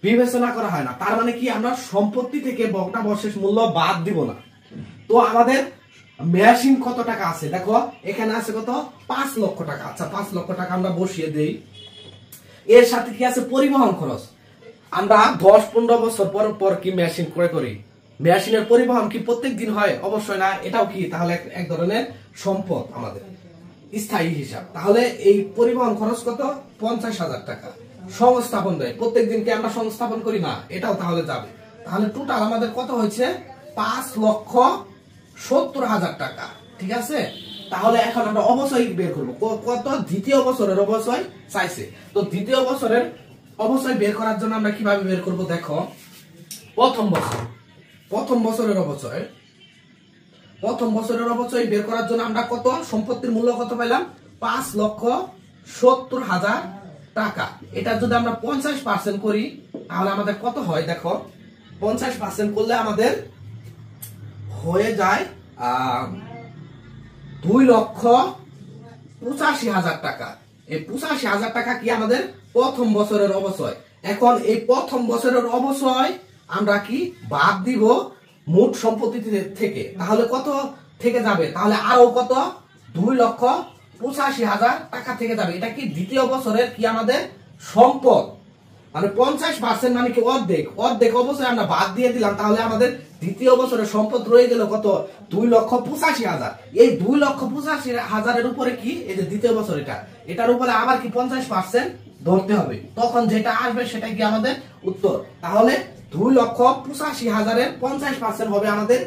বিবেচনা করা হয় না। তার মানে কি আমরা সম্পত্তি থেকে ভগ্নাবশেষ মূল্য বাদ দিব না। তো আমাদের মেশিন কত টাকা আছে? দেখো এখানে আছে কত? 5 লক্ষ টাকা। আচ্ছা 5 লক্ষ টাকা আমরা বসিয়ে দেই। এর সাথে কি আছে? পরিবহন খরচ। আমরা 10-15 বছর পর পর কি মেশিন ক্রয় করি। মেশিনের পরিবহন কি প্রত্যেক দিন হয়? অবশ্যই না। এটাও কি তাহলে এক ধরনের সম্পদ আমাদের স্থায়ী হিসাব। তাহলে এই পরিবহন খরচ কত? 50,000 টাকা। সংস্থাপন ব্যয়, প্রত্যেক দিন কি আমরা সংস্থাপন করি না? এটাও তাহলে যাবে। তাহলে টোটাল আমাদের কত হয়েছে? 5,70,000 টাকা। ঠিক আছে। তাহলে এখন আমরা অবচয় বের করব। কত? দ্বিতীয় বছরের অবচয় চাইছে। তো দ্বিতীয় বছরের অবচয় বের করার জন্য আমরা কিভাবে বের করব? দেখো প্রথম বছরের অবচয় বের করার জন্য আমরা কত সম্পত্তির মূল্য কত পাইলাম? 5,70,000 টাকা। এটা যদি আমরা 50% করি তাহলে আমাদের কত হয়? দেখো 50% করলে আমাদের হয়ে যায় 2,85,000 টাকা। এই 85,000 টাকা কি আমাদের প্রথম বছরের অবচয়। এখন এই প্রথম বছরের অবচয় আমরা কি বাদ দিব মোট সম্পত্তি থেকে। তাহলে কত থেকে যাবে? তাহলে আরো কত? 2,85,000 টাকা থেকে যাবে। এটা কি দ্বিতীয় বছরের কি আমাদের সম্পদ। মানে 50% মানে কি অর্ধেক অবশ্যই আমরা বাদ দিয়ে দিলাম। তাহলে আমাদের দ্বিতীয় বছরের সম্পদ রয়ে গেল কত? 2,85,000। এই 2,85,000 উপরে কি এই যে দ্বিতীয় বছর এটার উপরে আবার কি 50% ধরতে হবে। তখন যেটা আসবে সেটা কি আমাদের উত্তর। তাহলে 2,85,000 50% হবে আমাদের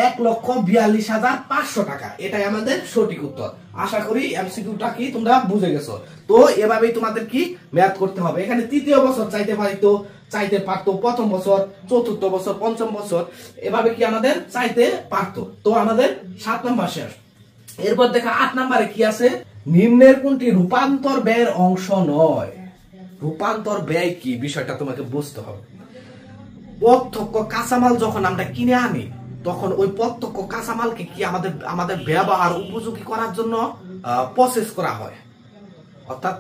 1,42,500 টাকা। এটাই আমাদের সঠিক উত্তর। আশা করি এমসিকিউটা কি তোমরা বুঝে গেছো। তো এভাবেই তোমাদের কি ম্যাথ করতে হবে। এখানে তৃতীয় বছর চাইতে পারতো, প্রথম বছর, চতুর্থ বছর, পঞ্চম বছর, এভাবে কি আমাদের চাইতে পারতো। তো আমাদের 7 নম্বর শেষ। এরপর দেখা 8 নম্বরে কি আছে? নিম্নের কোনটি রূপান্তর ব্যয়ের অংশ নয়। রূপান্তর ব্যয় কি বিষয়টা তোমাকে বুঝতে হবে। প্রত্যক্ষ কাঁচামাল যখন আমরা কিনে আনি তখন ওই প্রত্যক্ষ কাঁচামালকে কি আমাদের ব্যবহার উপযোগী করার জন্য প্রসেস করা হয়। অর্থাৎ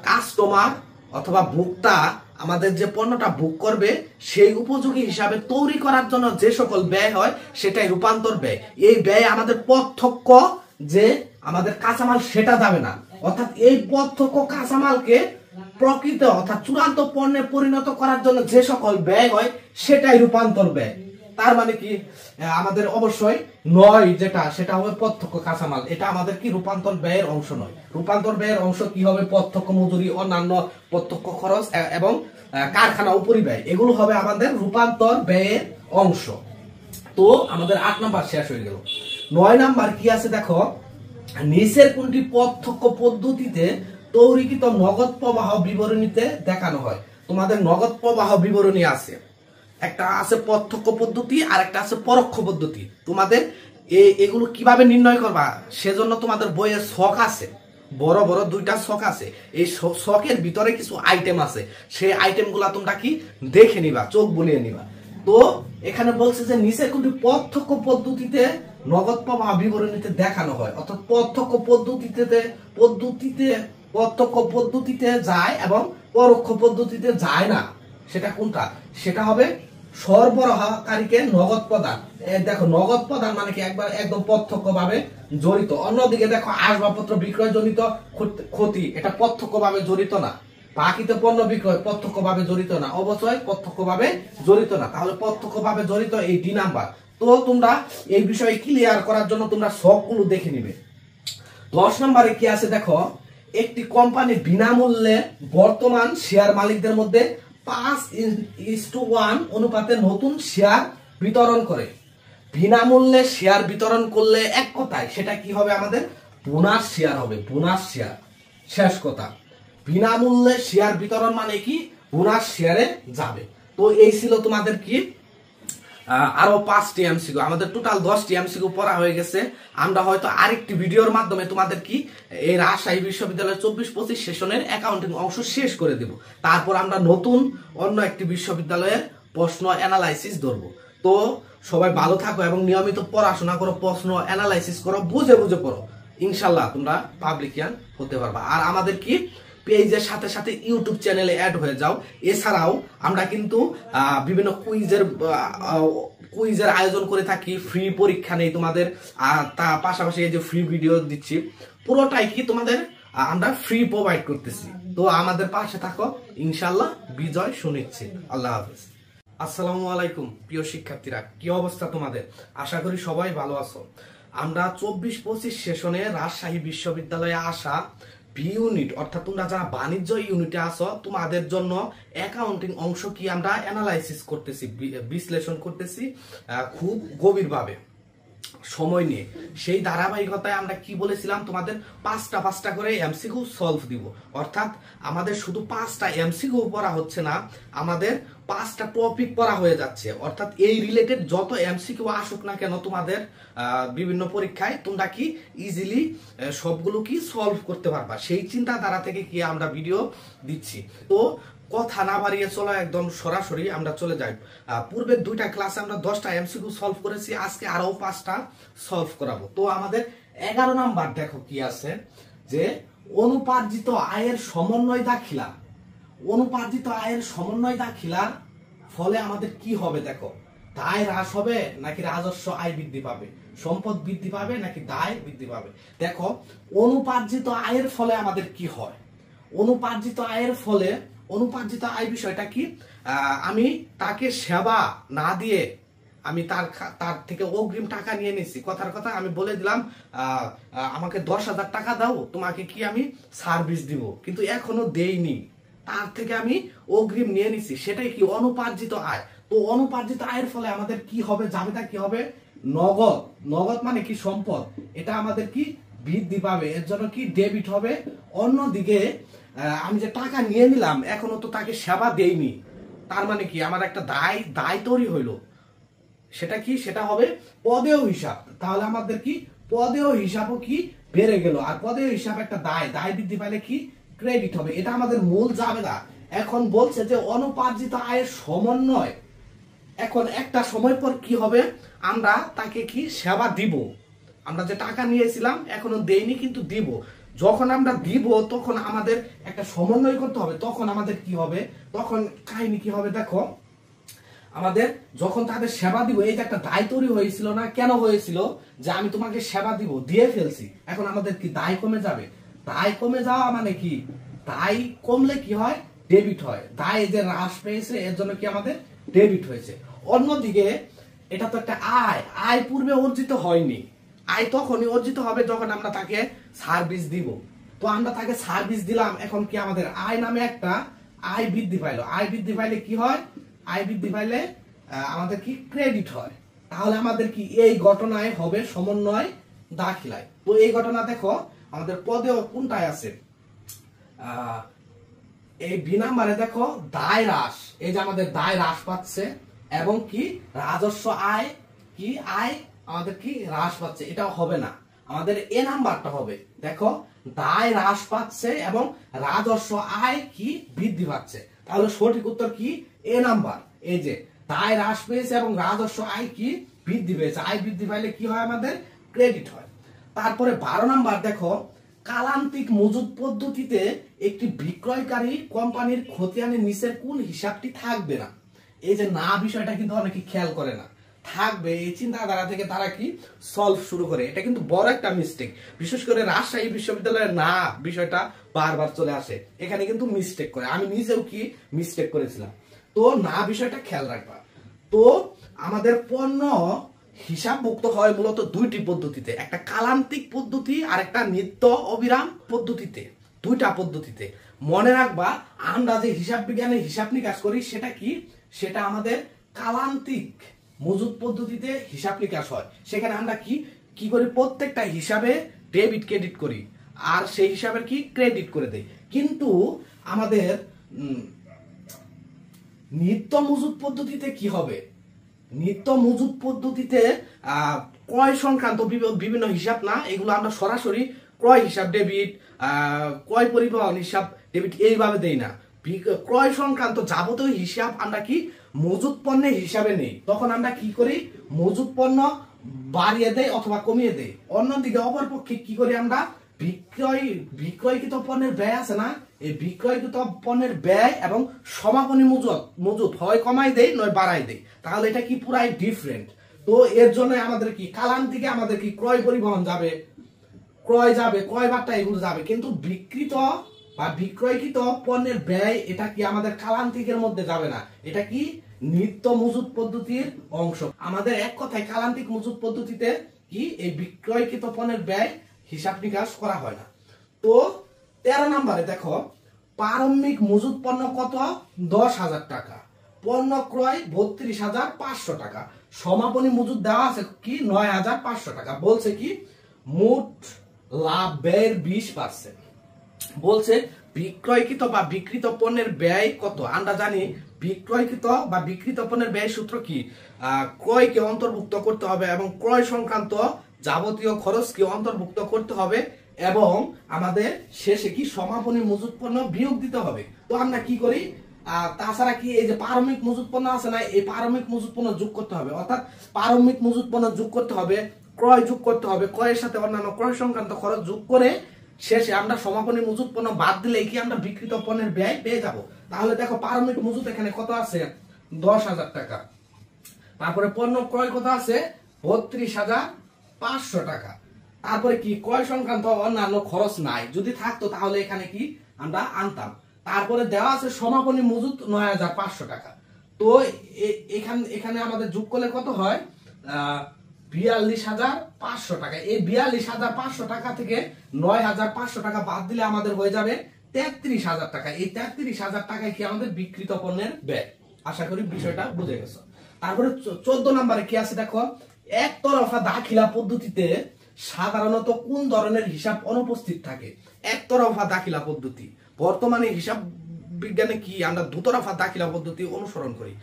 কাস্টমার অথবা ভোক্তা আমাদের যে পণ্যটা বুক করবে সেই উপযোগী হিসাবে তৈরি করার জন্য যে সকল ব্যয় হয় সেটাই রূপান্তর ব্যয়। এই ব্যয় আমাদের প্রত্যক্ষ যে আমাদের কাঁচামাল সেটা যাবে না। অর্থাৎ এই প্রত্যক্ষ কাঁচামালকে প্রকৃত অর্থাৎ চূড়ান্ত পণ্যে পরিণত করার জন্য যে সকল ব্যয় হয় সেটাই রূপান্তর ব্যয়। তার মানে কি আমাদের অবশ্যই নয় যেটা সেটা হবে প্রত্যক্ষ কাঁচামাল। এটা আমাদের কি রূপান্তর ব্যয়ের অংশ নয়। রূপান্তর ব্যয়ের অংশ কি হবে? প্রত্যক্ষ মজুরি, অন্যান্য প্রত্যক্ষ খরচ এবং কারখানা উপরিব্যয়, এগুলো হবে আমাদের রূপান্তর ব্যয়ের অংশ। তো আমাদের 8 নাম্বার শেষ হয়ে গেল। 9 নাম্বার কি আছে দেখো, নিচের কোনটি প্রত্যক্ষ পদ্ধতিতে তৈরিকৃত নগদ প্রবাহ বিবরণীতে দেখানো হয়। তোমাদের নগদ প্রবাহ বিবরণী আছে, একটা আছে প্রত্যক্ষ পদ্ধতি আর একটা আছে পরোক্ষ পদ্ধতি। তোমাদের এগুলো কিভাবে নির্ণয় করবা সেজন্য তোমাদের বইয়ে ছক আছে, বড় বড় 2টা ছক আছে। এই ছকের ভিতরে কিছু আইটেম আছে, সেই আইটেমগুলা তোমরা কি দেখে নিবা, চোখ বুলিয়ে নিবা। তো এখানে বলছে যে নিচের কোনটি প্রত্যক্ষ পদ্ধতিতে নগদ প্রবাহ বিবরণীতে দেখানো হয়। অর্থাৎ প্রত্যক্ষ পদ্ধতিতে যায় এবং পরোক্ষ পদ্ধতিতে যায় না। সেটা কোনটা? সেটা হবে সরবরাহকারীকে নগদ প্রদান। দেখো নগদ প্রদান মানে কি একবার একদম প্রত্যক্ষভাবে জড়িত। অন্যদিকে দেখো আসবাবপত্র বিক্রয় জনিত ক্ষতি, এটা প্রত্যক্ষভাবে জড়িত না। বাকিতে পণ্য বিক্রয় প্রত্যক্ষভাবে জড়িত না, অবশ্যই প্রত্যক্ষভাবে জড়িত না। তাহলে প্রত্যক্ষভাবে জড়িত এই ডি নাম্বার। তো তোমরা এই বিষয়ে ক্লিয়ার করার জন্য তোমরা সবগুলো দেখে নিবে। 10 নম্বরে কি আছে দেখো, একটি কোম্পানি বিনামূল্যে বর্তমান শেয়ার মালিকদের মধ্যে 5:1 অনুপাতে নতুন শেয়ার বিতরণ করে। বিনামূল্যে শেয়ার বিতরণ করলে এক কথায় সেটা কি হবে, আমাদের বোনাস শেয়ার হবে। বোনাস শেয়ার, শেষ কথা। বিনামূল্যে শেয়ার বিতরণ মানে কি, বোনাস শেয়ারে যাবে। তো এই ছিল তোমাদের কি আরো 5টি এমসিকিউ। আমাদের টোটাল 10টি এমসিকিউ পড়া হয়ে গেছে। আমরা হয়তো আরেকটি ভিডিওর মাধ্যমে তোমাদের কি এই রাজশাহী বিশ্ববিদ্যালয়ের 24-25 সেশনের অ্যাকাউন্টিং অংশ শেষ করে দেব। তারপর আমরা নতুন অন্য একটি বিশ্ববিদ্যালয়ের প্রশ্ন অ্যানালাইসিস ধরবো। তো সবাই ভালো থাকো এবং নিয়মিত পড়াশোনা করো, প্রশ্ন অ্যানালাইসিস করো, বুঝে বুঝে পড়ো। ইনশাল্লাহ তোমরা পাবলিকিয়ান হতে পারবা। আর আমাদের কি পেজের সাথে সাথে ইউটিউব চ্যানেলে অ্যাড হয়ে যাও। এছাড়াও আমরা কিন্তু বিভিন্ন কুইজের আয়োজন করে থাকি, ফ্রি পরীক্ষা নেই তোমাদের, তার পাশাপাশি এই যে ফ্রি ভিডিও দিচ্ছি, পুরোটাই কি তোমাদের আমরা ফ্রি প্রোভাইড করতেছি। তো আমাদের পাশে থাকো, ইনশাল্লাহ বিজয় সুনিশ্চিত। আল্লাহ হাফেজ। আসসালামু আলাইকুম প্রিয় শিক্ষার্থীরা, কি অবস্থা তোমাদের? আশা করি সবাই ভালো আছো। আমরা 24-25 সেশনে রাজশাহী বিশ্ববিদ্যালয়ে আসা বি ইউনিট, অর্থাৎ তোমরা যারা বাণিজ্য ইউনিটে আছো তোমাদের জন্য অ্যাকাউন্টিং অংশ কি আমরা অ্যানালাইসিস করতেছি, বিশ্লেষণ করতেছি খুব গভীরভাবে সময় নিয়ে। সেই ধারাবাহিকতায় আমরা কি বলেছিলাম, তোমাদের 5টা করে এমসিকিউ সলভ দিব। অর্থাৎ আমাদের শুধু 5টা এমসিকিউ পড়া হচ্ছে না, আমাদের 5টা টপিক পড়া হয়ে যাচ্ছে। অর্থাৎ এই রিলেটেড যত এমসিকিউ আসুক না কেন তোমাদের বিভিন্ন পরীক্ষায়, তোমরা কি ইজিলি সবগুলো কি সলভ করতে পারবা, সেই চিন্তাধারা থেকে কি আমরা ভিডিও দিচ্ছি। তো কথা না বাড়িয়ে চলো একদম সরাসরি আমরা চলে যাই। পূর্বের 2টা ক্লাসে আমরা 10টা এমসিকিউ সলভ করেছি, আজকে আরো 5টা সলভ করাবো। তো আমাদের 11 নাম্বার দেখো কি আছে, যে অনুপার্জিত আয়ের সমন্বয় দাখিলা। অনুপার্জিত আয়ের সমন্বয় দাখিলার ফলে আমাদের কি হবে দেখো, দায় হ্রাস হবে নাকি রাজস্ব আয় বৃদ্ধি পাবে, সম্পদ বৃদ্ধি পাবে নাকি দায় বৃদ্ধি পাবে। দেখো অনুপার্জিত আয়ের ফলে আমাদের কি হয়, অনুপার্জিত আয়ের ফলে, অনুপার্জিত আয় বিষয়টা কি, আমি তাকে সেবা না দিয়ে আমি তার থেকে অগ্রিম টাকা নিয়ে নিছি। কথার কথা আমি বলে দিলাম আমাকে 10,000 টাকা দাও, তোমাকে কি আমি সার্ভিস দিব, কিন্তু এখনো দেইনি, তার থেকে আমি অগ্রিম নিয়ে নিছি, সেটাই কি অনুপার্জিত আয়। তো অনুপার্জিত আয়ের ফলে আমাদের কি হবে, জাবেদা কি হবে, নগদ। নগদ মানে কি সম্পদ, এটা আমাদের কি বৃদ্ধি পাবে, এর জন্য কি ডেবিট হবে। অন্যদিকে আমি যে টাকা নিয়ে নিলাম এখনো তো তাকে সেবা দেইনি, তার মানে কি আমার একটা দায় তৈরি হইলো, সেটা কি, সেটা হবে পদেয় হিসাব। তাহলে আমাদের কি পদেয় হিসাবও কি বেড়ে গেল। আর পদেয় হিসাব একটা দায় বৃদ্ধি পাইলে কি ক্রেডিট হবে, এটা আমাদের মূল জাবেদা। এখন বলছে যে অনুপার্জিত আয়ের সমন্বয়, এখন একটা সময় পর কি হবে, আমরা তাকে কি সেবা দিব, আমরা যে টাকা নিয়েছিলাম এখনো দেইনি কিন্তু দিব, যখন আমরা দিব তখন আমাদের একটা সমন্বয় করতে হবে। তখন আমাদের কি হবে, তখন কাহিনী কি হবে দেখো, আমাদের যখন তাদের সেবা দিব, এই যে একটা দায় তৈরি হয়েছিল না, কেন হয়েছিল, যে আমি তোমাকে সেবা দিব, দিয়ে ফেলছি, এখন আমাদের কি দায় কমে যাবে। দায় কমে যাওয়া মানে কি, দায় কমলে কি হয়, ডেবিট হয়। দায় যে হ্রাস পেয়েছে এর জন্য কি আমাদের ডেবিট হয়েছে। অন্যদিকে এটা তো একটা আয় পূর্বে অর্জিত হয়নি, আয় তখনই অর্জিত হবে যখন আমরা তাকে সার্ভিস দিব। তো আমরা তাকে সার্ভিস দিলাম, এখন কি আমাদের আয় নামে একটা আয় বৃদ্ধি পাইলো। আয় বৃদ্ধি পাইলে কি হয়, আয় বৃদ্ধি পাইলে আমাদের কি ক্রেডিট হয়। তাহলে আমাদের কি এই ঘটনায় হবে সমন্বয় দাখিলায়। তো এই ঘটনা দেখো আমাদের পদেও কোনটায় আছে, এই বি নাম্বারে দেখো দায় হ্রাস, এই যে আমাদের দায় হ্রাস পাচ্ছে এবং কি রাজস্ব আয় কি আয় আমাদের কি হ্রাস পাচ্ছে, এটাও হবে না, আমাদের এ নাম্বারটা হবে। দেখো দায় হ্রাস পাচ্ছে এবং রাজস্ব আয় কি বৃদ্ধি পাচ্ছে, তাহলে সঠিক উত্তর কি এ নাম্বার। এই যে দায় হ্রাস পেয়েছে এবং রাজস্ব আয় কি বৃদ্ধি পেয়েছে, আয় বৃদ্ধি পাইলে কি হয়, আমাদের ক্রেডিট হয়। তারপরে 12 নাম্বার দেখো, কালান্তিক মজুদ পদ্ধতিতে একটি বিক্রয়কারী কোম্পানির খতিয়ানের নিচের কোন হিসাবটি থাকবে না। এই যে না বিষয়টা কিন্তু অনেকে খেয়াল করে না, থাকবে এই চিন্তাধারা থেকে তারা কি সলভ শুরু করে। এটা কিন্তু বড় একটা মিস্টেক, বিশেষ করে রাজশাহী বিশ্ববিদ্যালয়ের না বিষয়টা বারবার চলে আসে, এখানে কিন্তু মিস্টেক করে। আমি নিজেও কি মিস্টেক করেছিলাম। তো না বিষয়টা খেয়াল রাখবা। তো আমাদের পণ্য হিসাবভুক্ত হয় মূলত দুইটি পদ্ধতিতে, একটা কালান্তিক পদ্ধতি আর একটা নিত্য অবিরাম পদ্ধতিতে, দুইটা পদ্ধতিতে। মনে রাখবা আমরা যে হিসাব বিজ্ঞানে হিসাব নিকাশ করি সেটা কি, সেটা আমাদের কালান্তিক মজুদ পদ্ধতিতে হিসাব নিকাশ হয়। সেখানে আমরা কি কি করি, প্রত্যেকটা হিসাবে ডেবিট ক্রেডিট করি আর সেই হিসাবের কি ক্রেডিট করে দেই। কিন্তু আমাদের নিত্য মজুদ পদ্ধতিতে কি হবে, নিত্য মজুদ পদ্ধতিতে ক্রয় সংক্রান্ত বিভিন্ন হিসাব না, এগুলো আমরা সরাসরি ক্রয় হিসাব ডেবিট, ক্রয় পরিবহন হিসাব ডেবিট এইভাবে দেই না। ক্রয় সংক্রান্ত যাবতীয় হিসাব আমরা কি মজুদ পণ্যের হিসাবে নেই। তখন আমরা কি করি, মজুদ পণ্য বাড়িয়ে দেই অথবা কমিয়ে দেই। অন্যদিকে অপরপক্ষে কি করি আমরা, বিক্রয়কৃত পণ্যের ব্যয় আছে না, এই বিক্রয়কৃত পণ্যের ব্যয় এবং সমাপনী মজুদ হয় কমাই দেই নয় বাড়াই দেই। তাহলে এটা কি পুরাই ডিফারেন্ট। তো এর জন্য আমাদের কি কালান্তিকে আমাদের কি ক্রয় পরিবহন যাবে, ক্রয় বার্তা এগুলো যাবে, কিন্তু বিক্রিত বা বিক্রয়কৃত পণ্যের ব্যয় এটা কি আমাদের কালান্তিকের মধ্যে যাবে না, এটা কি নিত্য মজুদ পদ্ধতির অংশ। আমাদের এক কথায় কালান্তিক মজুদ পদ্ধতিতে কি এই বিক্রয়কৃত পণ্যের ব্যয় হিসাব নিকাশ করা হয় না। তো 13 নম্বরে দেখো, প্রারম্ভিক মজুদ পণ্য কত, 10,000 টাকা, পণ্য ক্রয় 32,500 টাকা, সমাপনী মজুদ দেওয়া আছে কি 9,500 টাকা। বলছে কি মোট লাভ ব্যয়ের 20%। বলছে বিক্রয়কৃত বা বিক্রিত পণ্যের ব্যয় কত। আমরা জানি বিক্রয়কৃত বা বিক্রিত পণ্যের ব্যয় সূত্র কি, ক্রয়কে অন্তর্ভুক্ত করতে হবে এবং ক্রয় সংক্রান্ত যাবতীয় খরচকে অন্তর্ভুক্ত করতে হবে এবং আমাদের শেষে কি সমাপনী মজুদ পণ্য বিয়োগ দিতে হবে। তো আমরা কি করি, তাছাড়া কি এই যে প্রারম্ভিক মজুদ পণ্য আছে না, এই প্রারম্ভিক মজুদ পণ্য যোগ করতে হবে, অর্থাৎ প্রারম্ভিক মজুদ পণ্য যোগ করতে হবে, ক্রয় যোগ করতে হবে, ক্রয়ের সাথে অন্যান্য ক্রয় সংক্রান্ত খরচ যোগ করে শেষে আমরা সমাপনী মজুদ পণ্য বাদ দিলে কি আমরা বিক্রিত পণ্যের ব্যয় পেয়ে যাব। তাহলে দেখো প্রারম্ভিক মজুদ এখানে কত আছে, 10,000 টাকা। তারপরে পণ্য ক্রয় কত আছে, 32,500 টাকা। তারপরে কি ক্রয় সংক্রান্ত অন্যান্য খরচ নাই, যদি থাকতো তাহলে এখানে কি আমরা আনতাম। তারপরে দেওয়া আছে সমাপনী মজুদ 9,500 টাকা। তো এখানে আমাদের যোগ করলে কত হয়, 42,500 টাকা। এই 42,500 টাকা থেকে 9,500 টাকা বাদ দিলে আমাদের হয়ে যাবে 33,000 টাকা। এই 33,000 টাকায় কি আমাদের বিক্রিত পণ্যের ব্যয়। আশা করি বিষয়টা বুঝে গেছো। তারপরে 14 নম্বরে কি আছে দেখো, একতরফা দাখিলা পদ্ধতিতে সাধারণত কোন ধরনের হিসাব অনুপস্থিত থাকে। একতরফা দাখিলা পদ্ধতি, বর্তমানে হিসাব বিজ্ঞানে কি আমরা দুতরফা দাখিলা পদ্ধতি অনুসরণ করি।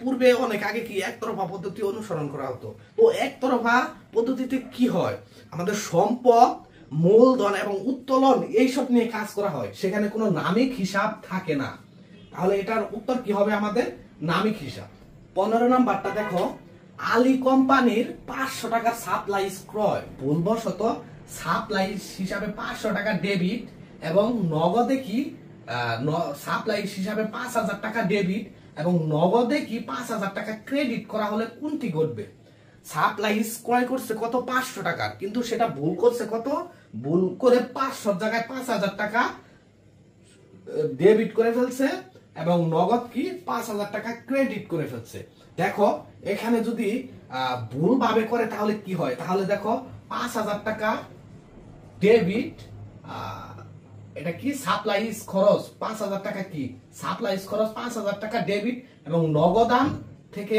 পূর্বে অনেক আগে কি একতরফা পদ্ধতি অনুসরণ করা হতো। তো একতরফা পদ্ধতিতে কি হয়, আমাদের সম্পদ, মূলধন এবং উত্তোলন এইসব নিয়ে কাজ করা হয়, সেখানে কোনো নামিক হিসাব থাকে না। তাহলে এটার উত্তর কি হবে আমাদের, নামিক হিসাব। 15 নাম্বারটা দেখো, আলী কোম্পানির 500 টাকার সাপ্লাইজ ক্রয় ভুলবশত সাপ্লাইজ হিসাবে 500 টাকা ডেবিট এবং নগদে কি সাপ্লাইজ হিসাবে 5,000 টাকা ডেবিট এবং নগদে কি 5,000 টাকা ক্রেডিট করা হলে কোনটি ঘটবে। সাপ্লাইজ ক্রয় করছে কত, 500 টাকার, কিন্তু সেটা ভুল করছে কত, ভুল করে 500 জায়গায় 5,000 টাকা ডেবিট করে ফেলছে এবং নগদ কি 5,000 টাকা ক্রেডিট করে ফেলছে। দেখো এখানে যদি ভুল ভাবে করে তাহলে কি হয়, তাহলে দেখো 5,000 টাকা ডেবিট, এটা কি সাপ্লাইজ খরচ 5,000 টাকা, কি সাপ্লাইজ খরচ 5,000 টাকা ডেবিট এবং নগদান থেকে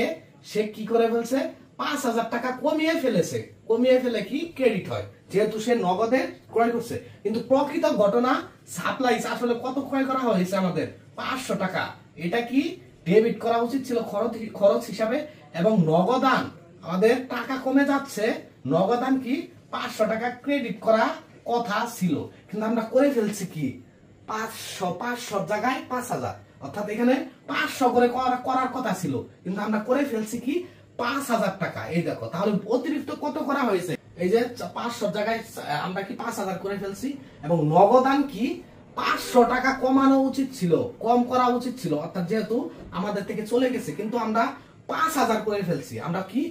সে কি করে ফেলছে 5,000 টাকা কমিয়ে ফেলে কি ক্রেডিট হয়, যেহেতু সে নগদে ক্রয় করছে। কিন্তু প্রকৃত ঘটনা সাপ্লাইজ আসলে কত ক্রয় করা হয়েছে আমাদের 500 টাকা, এটা কি ডেবিট করা উচিত ছিল খরচ হিসাবে এবং নগদান আমাদের টাকা কমে যাচ্ছে, নগদান কি 500 টাকা ক্রেডিট করা কথা ছিল, কিন্তু আমরা করে ফেলছি কি 500 জায়গায় 5,000, অর্থাৎ এখানে 500 করে করার কথা ছিল, কিন্তু আমরা করে ফেলছি কি 5,000 টাকা। এই দেখো তাহলে অতিরিক্ত কত করা হয়েছে, এই যে 500 জায়গায় আমরা কি 5,000 করে ফেলছি এবং নগদান কি 500 টাকা কমানো উচিত ছিল, কম করা উচিত ছিল। অর্থাৎ যেহেতু আমাদের থেকে চলে গেছে, কিন্তু আমরা 5000 করে ফেলছি। আমরা কি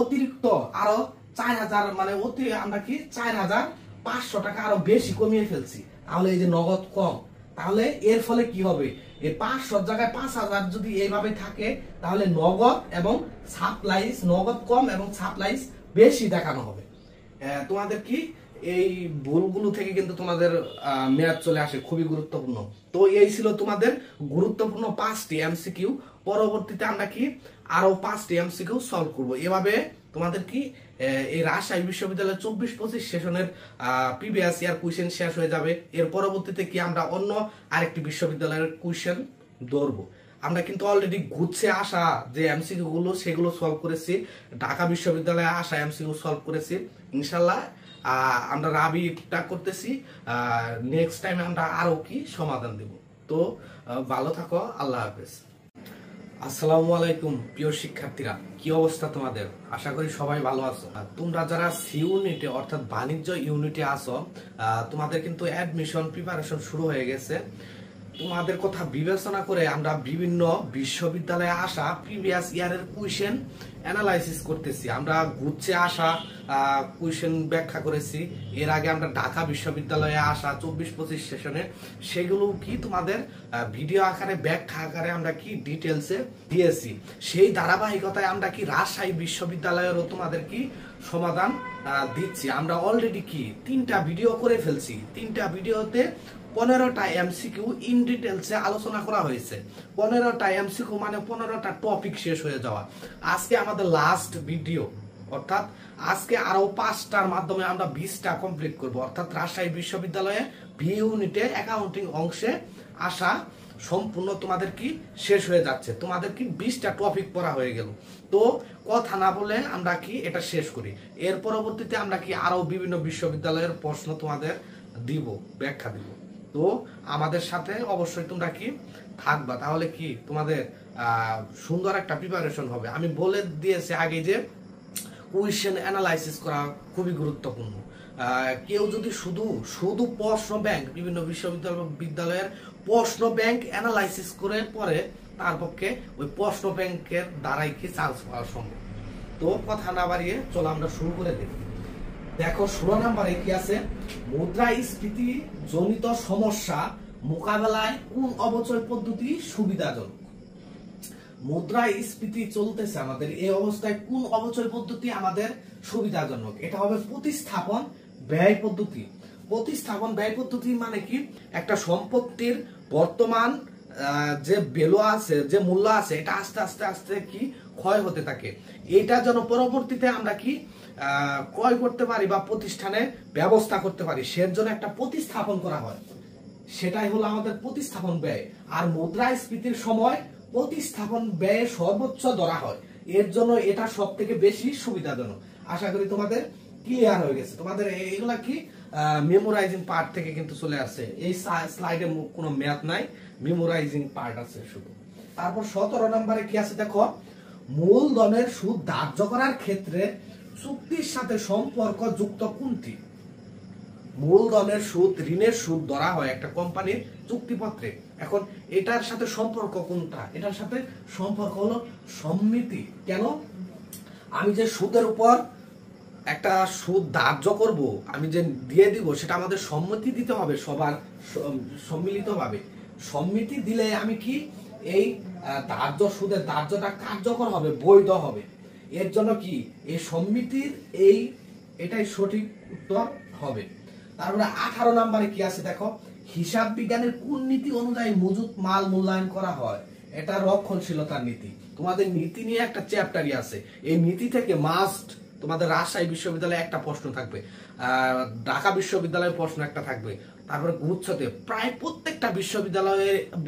অতিরিক্ত আরো 4000, মানে আমরা কি 4500 টাকা আরো বেশি কমিয়ে ফেলছি। তাহলে এই যে নগদ কম, তাহলে এর ফলে কি হবে, এই 500 জায়গায় 5000 যদি এইভাবে থাকে, তাহলে নগদ এবং সাপ্লাইস, নগদ কম এবং সাপ্লাইস বেশি দেখানো হবে। তোমাদের কি এই ভুলগুলো থেকে কিন্তু তোমাদের মেয়াদ চলে আসে, খুবই গুরুত্বপূর্ণ। তো এই ছিল তোমাদের গুরুত্বপূর্ণ 5টি এমসিকিউ। পরবর্তীতে আমরা কি আরো 5টি এমসিকিউ সলভ করব। এভাবে তোমাদের কি এই রাজশাহী বিশ্ববিদ্যালয়ের 24-25 সেশনের প্রিভিয়াস ইয়ার কোয়েশ্চেন শেষ হয়ে যাবে। এর পরবর্তীতে কি আমরা অন্য আরেকটি বিশ্ববিদ্যালয়ের কোয়েশ্চেন ধরবো। আমরা কিন্তু অলরেডি গুচ্ছে আসা যে এমসিকিউ গুলো সেগুলো সলভ করেছি, ঢাকা বিশ্ববিদ্যালয়ে আসা এমসিকিউ সলভ করেছি। ইনশাল্লাহ আমরা রাবিটা করতেছি, নেক্সট টাইমে আমরা আরো কি সমাধান দেব। তো ভালো থাকো, আল্লাহ হাফেজ। আসসালামু আলাইকুম প্রিয় শিক্ষার্থীরা, কি অবস্থা তোমাদের? আশা করি সবাই ভালো আছো। তোমরা যারা সি ইউনিটে অর্থাৎ বাণিজ্য ইউনিটে আছো, তোমাদের কিন্তু অ্যাডমিশন প্রিপারেশন শুরু হয়ে গেছে। তোমাদের কথা বিবেচনা করে আমরা বিভিন্ন বিশ্ববিদ্যালয়ে আসা প্রিভিয়াস ইয়ারের কোয়েশ্চেন অ্যানালাইসিস করতেছি। আমরা গুচ্ছে আসা কোয়েশ্চেন ব্যাখ্যা করেছি। এর আগে আমরা ঢাকা বিশ্ববিদ্যালয়ে আসা 24-25 সেশনে সেগুলো কি তোমাদের ভিডিও আকারে, ব্যাখ্যা আকারে আমরা কি ডিটেলসে দিয়েছি। সেই ধারাবাহিকতায় আমরা কি রাজশাহী বিশ্ববিদ্যালয়েরও তোমাদের কি সমাধান দিচ্ছি। আমরা অলরেডি কি 3টা ভিডিও করে ফেলছি। 3টা ভিডিওতে 15টা এমসিকিউ ইন ডিটেলসে আলোচনা করা হয়েছে। 15টা এমসিকিউ মানে 15টা টপিক শেষ হয়ে যাওয়া। আজকে আমাদের লাস্ট ভিডিও, অর্থাৎ আজকে আরো 5টার মাধ্যমে আমরা 20টা কমপ্লিট করব। অর্থাৎ রাজশাহী বিশ্ববিদ্যালয়ে বি ইউনিটে অ্যাকাউন্টিং অংশে আসা সম্পূর্ণ তোমাদের কি শেষ হয়ে যাচ্ছে। তোমাদের কি 20টা টপিক পড়া হয়ে গেল। তো কথা না বলে আমরা কি এটা শেষ করি। এর পরবর্তীতে আমরা কি আরো বিভিন্ন বিশ্ববিদ্যালয়ের প্রশ্ন তোমাদের দিব, ব্যাখ্যা দিব। তো আমাদের সাথে অবশ্যই তোমরা কি থাকবা, তাহলে কি তোমাদের সুন্দর একটা প্রিপারেশন হবে। আমি বলে দিয়েছি আগে যে কোয়েশ্চেন অ্যানালাইসিস করা খুবই গুরুত্বপূর্ণ। কেউ যদি শুধু প্রশ্ন ব্যাংক, বিভিন্ন বিশ্ববিদ্যালয়ের প্রশ্ন ব্যাংক অ্যানালাইসিস করে পরে, তার পক্ষে ওই প্রশ্ন ব্যাংকের দ্বারাই কি চান্স পাওয়া সম্ভব। তো কথা না বাড়িয়ে চলো আমরা শুরু করে দিই। দেখো 16 নম্বরে কি আছে, মুদ্রাস্ফীতি জনিত সমস্যা মোকাবেলায় কোন অবচয় পদ্ধতি সুবিধাজনক। মুদ্রাস্ফীতি চলতেছে আমাদের, এই অবস্থায় কোন অবচয় পদ্ধতি আমাদের সুবিধাজনক? এটা হবে প্রতিস্থাপন ব্যয় পদ্ধতি। প্রতিস্থাপন ব্যয় পদ্ধতি মানে কি, একটা সম্পত্তির বর্তমান যে ভ্যালু আছে, যে মূল্য আছে, এটা আস্তে আস্তে আস্তে কি ক্ষয় হতে থাকে। এটা যেন পরবর্তীতে আমরা কি ক্রয় করতে পারি বা প্রতিষ্ঠানে ব্যবস্থা করতে পারি, সের জন্য একটা প্রতিস্থাপন করা হয়। সেটাই হলো আমাদের প্রতিস্থাপন ব্যয়। আর মুদ্রাস্ফীতির সময় প্রতিস্থাপন ব্যয় সর্বোচ্চ ধরা হয়, এর জন্য এটা সব থেকে বেশি সুবিধাজনক। আশা করি তোমাদের ক্লিয়ার হয়ে গেছে। তোমাদের এগুলা কি মেমোরাইজিং পার্ট থেকে কিন্তু চলে আসছে। এই স্লাইডে কোনো ম্যাথ নাই, মেমোরাইজিং পার্ট আছে শুধু। তারপর 17 নম্বরে কি আছে দেখো, মূলধনের সুদ ধার্য করার ক্ষেত্রে চুক্তির সাথে সম্পর্ক যুক্ত কোনটি? মূলধনের সুদ, ঋণের সুদ ধরা হয় একটা কোম্পানির চুক্তিপত্রে। এখন এটার সাথে সম্পর্ক কোনটা? এটার সাথে সম্পর্ক হলো সম্মতি। কেন? আমি যে সুদের উপর একটা সুদ ধার্য করব, আমি যে দিয়ে দিব, সেটা আমাদের সম্মতি দিতে হবে, সবার সম্মিলিতভাবে। সম্মতি দিলে আমি কি এই ধার্য সুদের ধার্যটা কার্যকর হবে, বৈধ হবে। এর জন্য কি এই সম্মতির এটাই সঠিক উত্তর হবে। তারপরে 18 নম্বরে কি আছে দেখো, হিসাব বিজ্ঞানের কোন নীতি অনুযায়ী মজুত মাল মূল্যায়ন করা হয়? এটা রক্ষণশীলতার নীতি। তোমাদের নীতি নিয়ে একটা চ্যাপ্টারই আছে। এই নীতি থেকে মাস্ট তোমাদের রাজশাহী বিশ্ববিদ্যালয়ে একটা প্রশ্ন থাকবে, ঢাকা বিশ্ববিদ্যালয়ের প্রশ্ন একটা থাকবে। তারপরে গুচ্ছতে প্রায় প্রত্যেকটা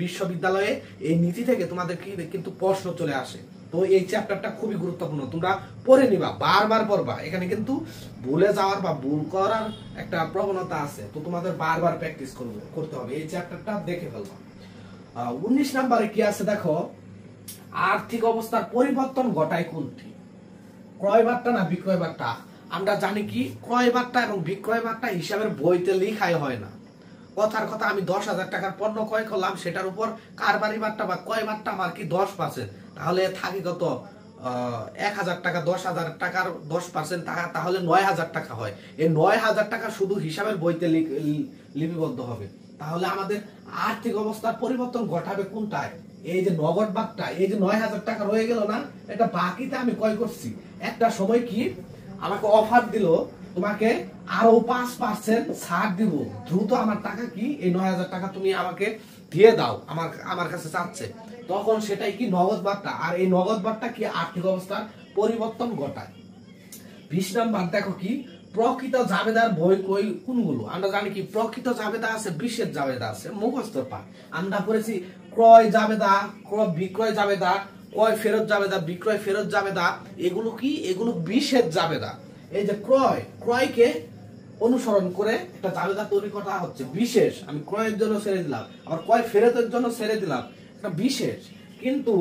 বিশ্ববিদ্যালয়ে এই নীতি থেকে তোমাদের কিন্তু প্রশ্ন চলে আসে। তো এই চ্যাপ্টারটা খুবই গুরুত্বপূর্ণ, তোমরা পড়ে নিবা, বারবার পড়বা। এখানে কিন্তু ভুলে যাওয়ার বা ভুল করার একটা প্রবণতা আছে, তো তোমাদের বারবার প্র্যাকটিস করতে হবে। এই চ্যাপ্টারটা দেখে ফেলবা। 19 নম্বরে কি আছে দেখো, আর্থিক অবস্থার পরিবর্তন ঘটায় কোনটি? ক্রয় বার্তা না বিক্রয় বার্তা? আমরা জানি কি ক্রয় বার্তা এবং বিক্রয় বার্তা হিসাবের বইতে লেখাই হয় না। কথার কথা আমি 10,000 টাকার পণ্য ক্রয় করলাম, সেটার উপর কারবারি বাট্টা বা ক্রয় বাট্টা আমার কি 10%, তাহলে থাকে কত 1,000 টাকা, 10,000 টাকার 10% টাকা, তাহলে 9,000 টাকা হয়। এই 9,000 টাকা শুধু হিসাবের বইতে লিপিবদ্ধ হবে। তাহলে আমাদের আর্থিক অবস্থার পরিবর্তন ঘটাবে কোনটায়? এই যে নগদ বাট্টা, এই যে 9,000 টাকা রয়ে গেল না, এটা বাকিতে আমি ক্রয় করছি। একটা সময় কি আমাকে অফার দিল, তোমাকে আরো 5% ছাড় দিব, দ্রুত আমার টাকা কি এই 9,000 টাকা তুমি আমাকে দিয়ে দাও, আমার কাছে চাচ্ছে, তখন সেটাই কি নগদ বাট্টা। আর এই নগদ বাট্টা কি আর্থিক অবস্থার পরিবর্তন ঘটায়। 20 নাম্বার দেখো কি প্রকৃত জাবেদার বই কই কোনগুলো? আমরা জানি কি প্রকৃত জাবেদা আছে, বিশেষ জাবেদা আছে, মুখস্থ পাঠ আমরা পড়েছি। ক্রয় জাবেদা, বিক্রয় জাবেদা, ক্রয় ফেরত জাবেদা, বিক্রয় ফেরত জাবেদা, এগুলো কি? এগুলো বিশেষ জাবেদা। এই যে ক্রয়কে অনুসরণ করে একটা জাবেদা তৈরি করা হচ্ছে বিশেষ, আমি ক্রয়ের জন্য ছেড়ে দিলাম, আবার ক্রয় ফেরতের জন্য ছেড়ে দিলাম, একটা বিশেষ। কিন্তু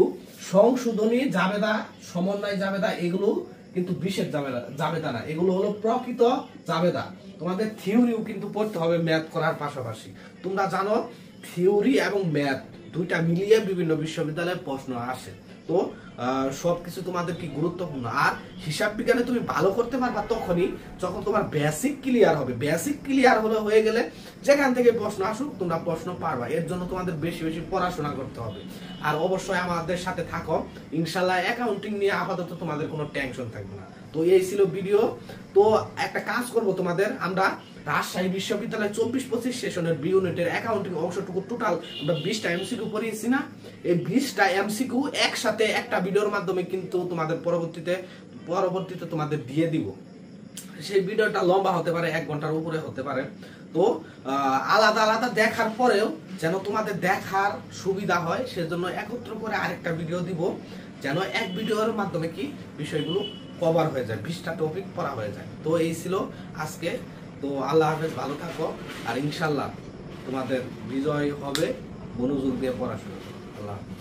সংশোধনী জাবেদা, সমন্বয় জাবেদা, এগুলো কিন্তু বিশেষ জাবেদা না, এগুলো হলো প্রকৃত জাবেদা। তোমাদের থিওরিও কিন্তু পড়তে হবে ম্যাথ করার পাশাপাশি। তোমরা জানো থিওরি এবং ম্যাথ দুইটা মিলিয়ে বিভিন্ন বিশ্ববিদ্যালয়ে প্রশ্ন আসে। তো সবকিছু তোমাদের কি গুরুত্বপূর্ণ। আর হিসাব বিজ্ঞানে তুমি ভালো করতে পারবা তখনই যখন তোমার বেসিক ক্লিয়ার হবে। বেসিক ক্লিয়ার হয়ে গেলে যেখান থেকে প্রশ্ন আসুক তোমরা প্রশ্ন পারবা। এর জন্য তোমাদের বেশি বেশি পড়াশোনা করতে হবে। আর অবশ্যই আমাদের সাথে থাকো, ইনশাল্লাহ অ্যাকাউন্টিং নিয়ে আপাতত তোমাদের কোনো টেনশন থাকবে না। তো এই ছিল ভিডিও। তো একটা কাজ করব, তোমাদের আমরা রাজশাহী বিশ্ববিদ্যালয় 24-25 সেশনের বি ইউনিটের অ্যাকাউন্টিং অংশটুকু টোটাল আমরা 20টা এমসিকিউ পড়িয়েছি না, এই 20টা এমসিকিউ একসাথে একটা ভিডিওর মাধ্যমে কিন্তু তোমাদের পরবর্তীতে তোমাদের দিয়ে দিব। সেই ভিডিওটা লম্বা হতে পারে, 1 ঘন্টার উপরে হতে পারে। তো আলাদা আলাদা দেখার পরেও যেন তোমাদের দেখার সুবিধা হয়, সেজন্য একত্র করে আরেকটা ভিডিও দিব, যেন এক ভিডিওর মাধ্যমে কি বিষয়গুলো কভার হয়ে যায়, 20টা টপিক পড়া হয়ে যায়। তো এই ছিল আজকে। তো আল্লাহ হাফেজ, ভালো থাকো। আর ইনশাল্লাহ তোমাদের বিজয় হবে মনোযোগ দিয়ে পড়াশোনা। আল্লাহ হাফেজ।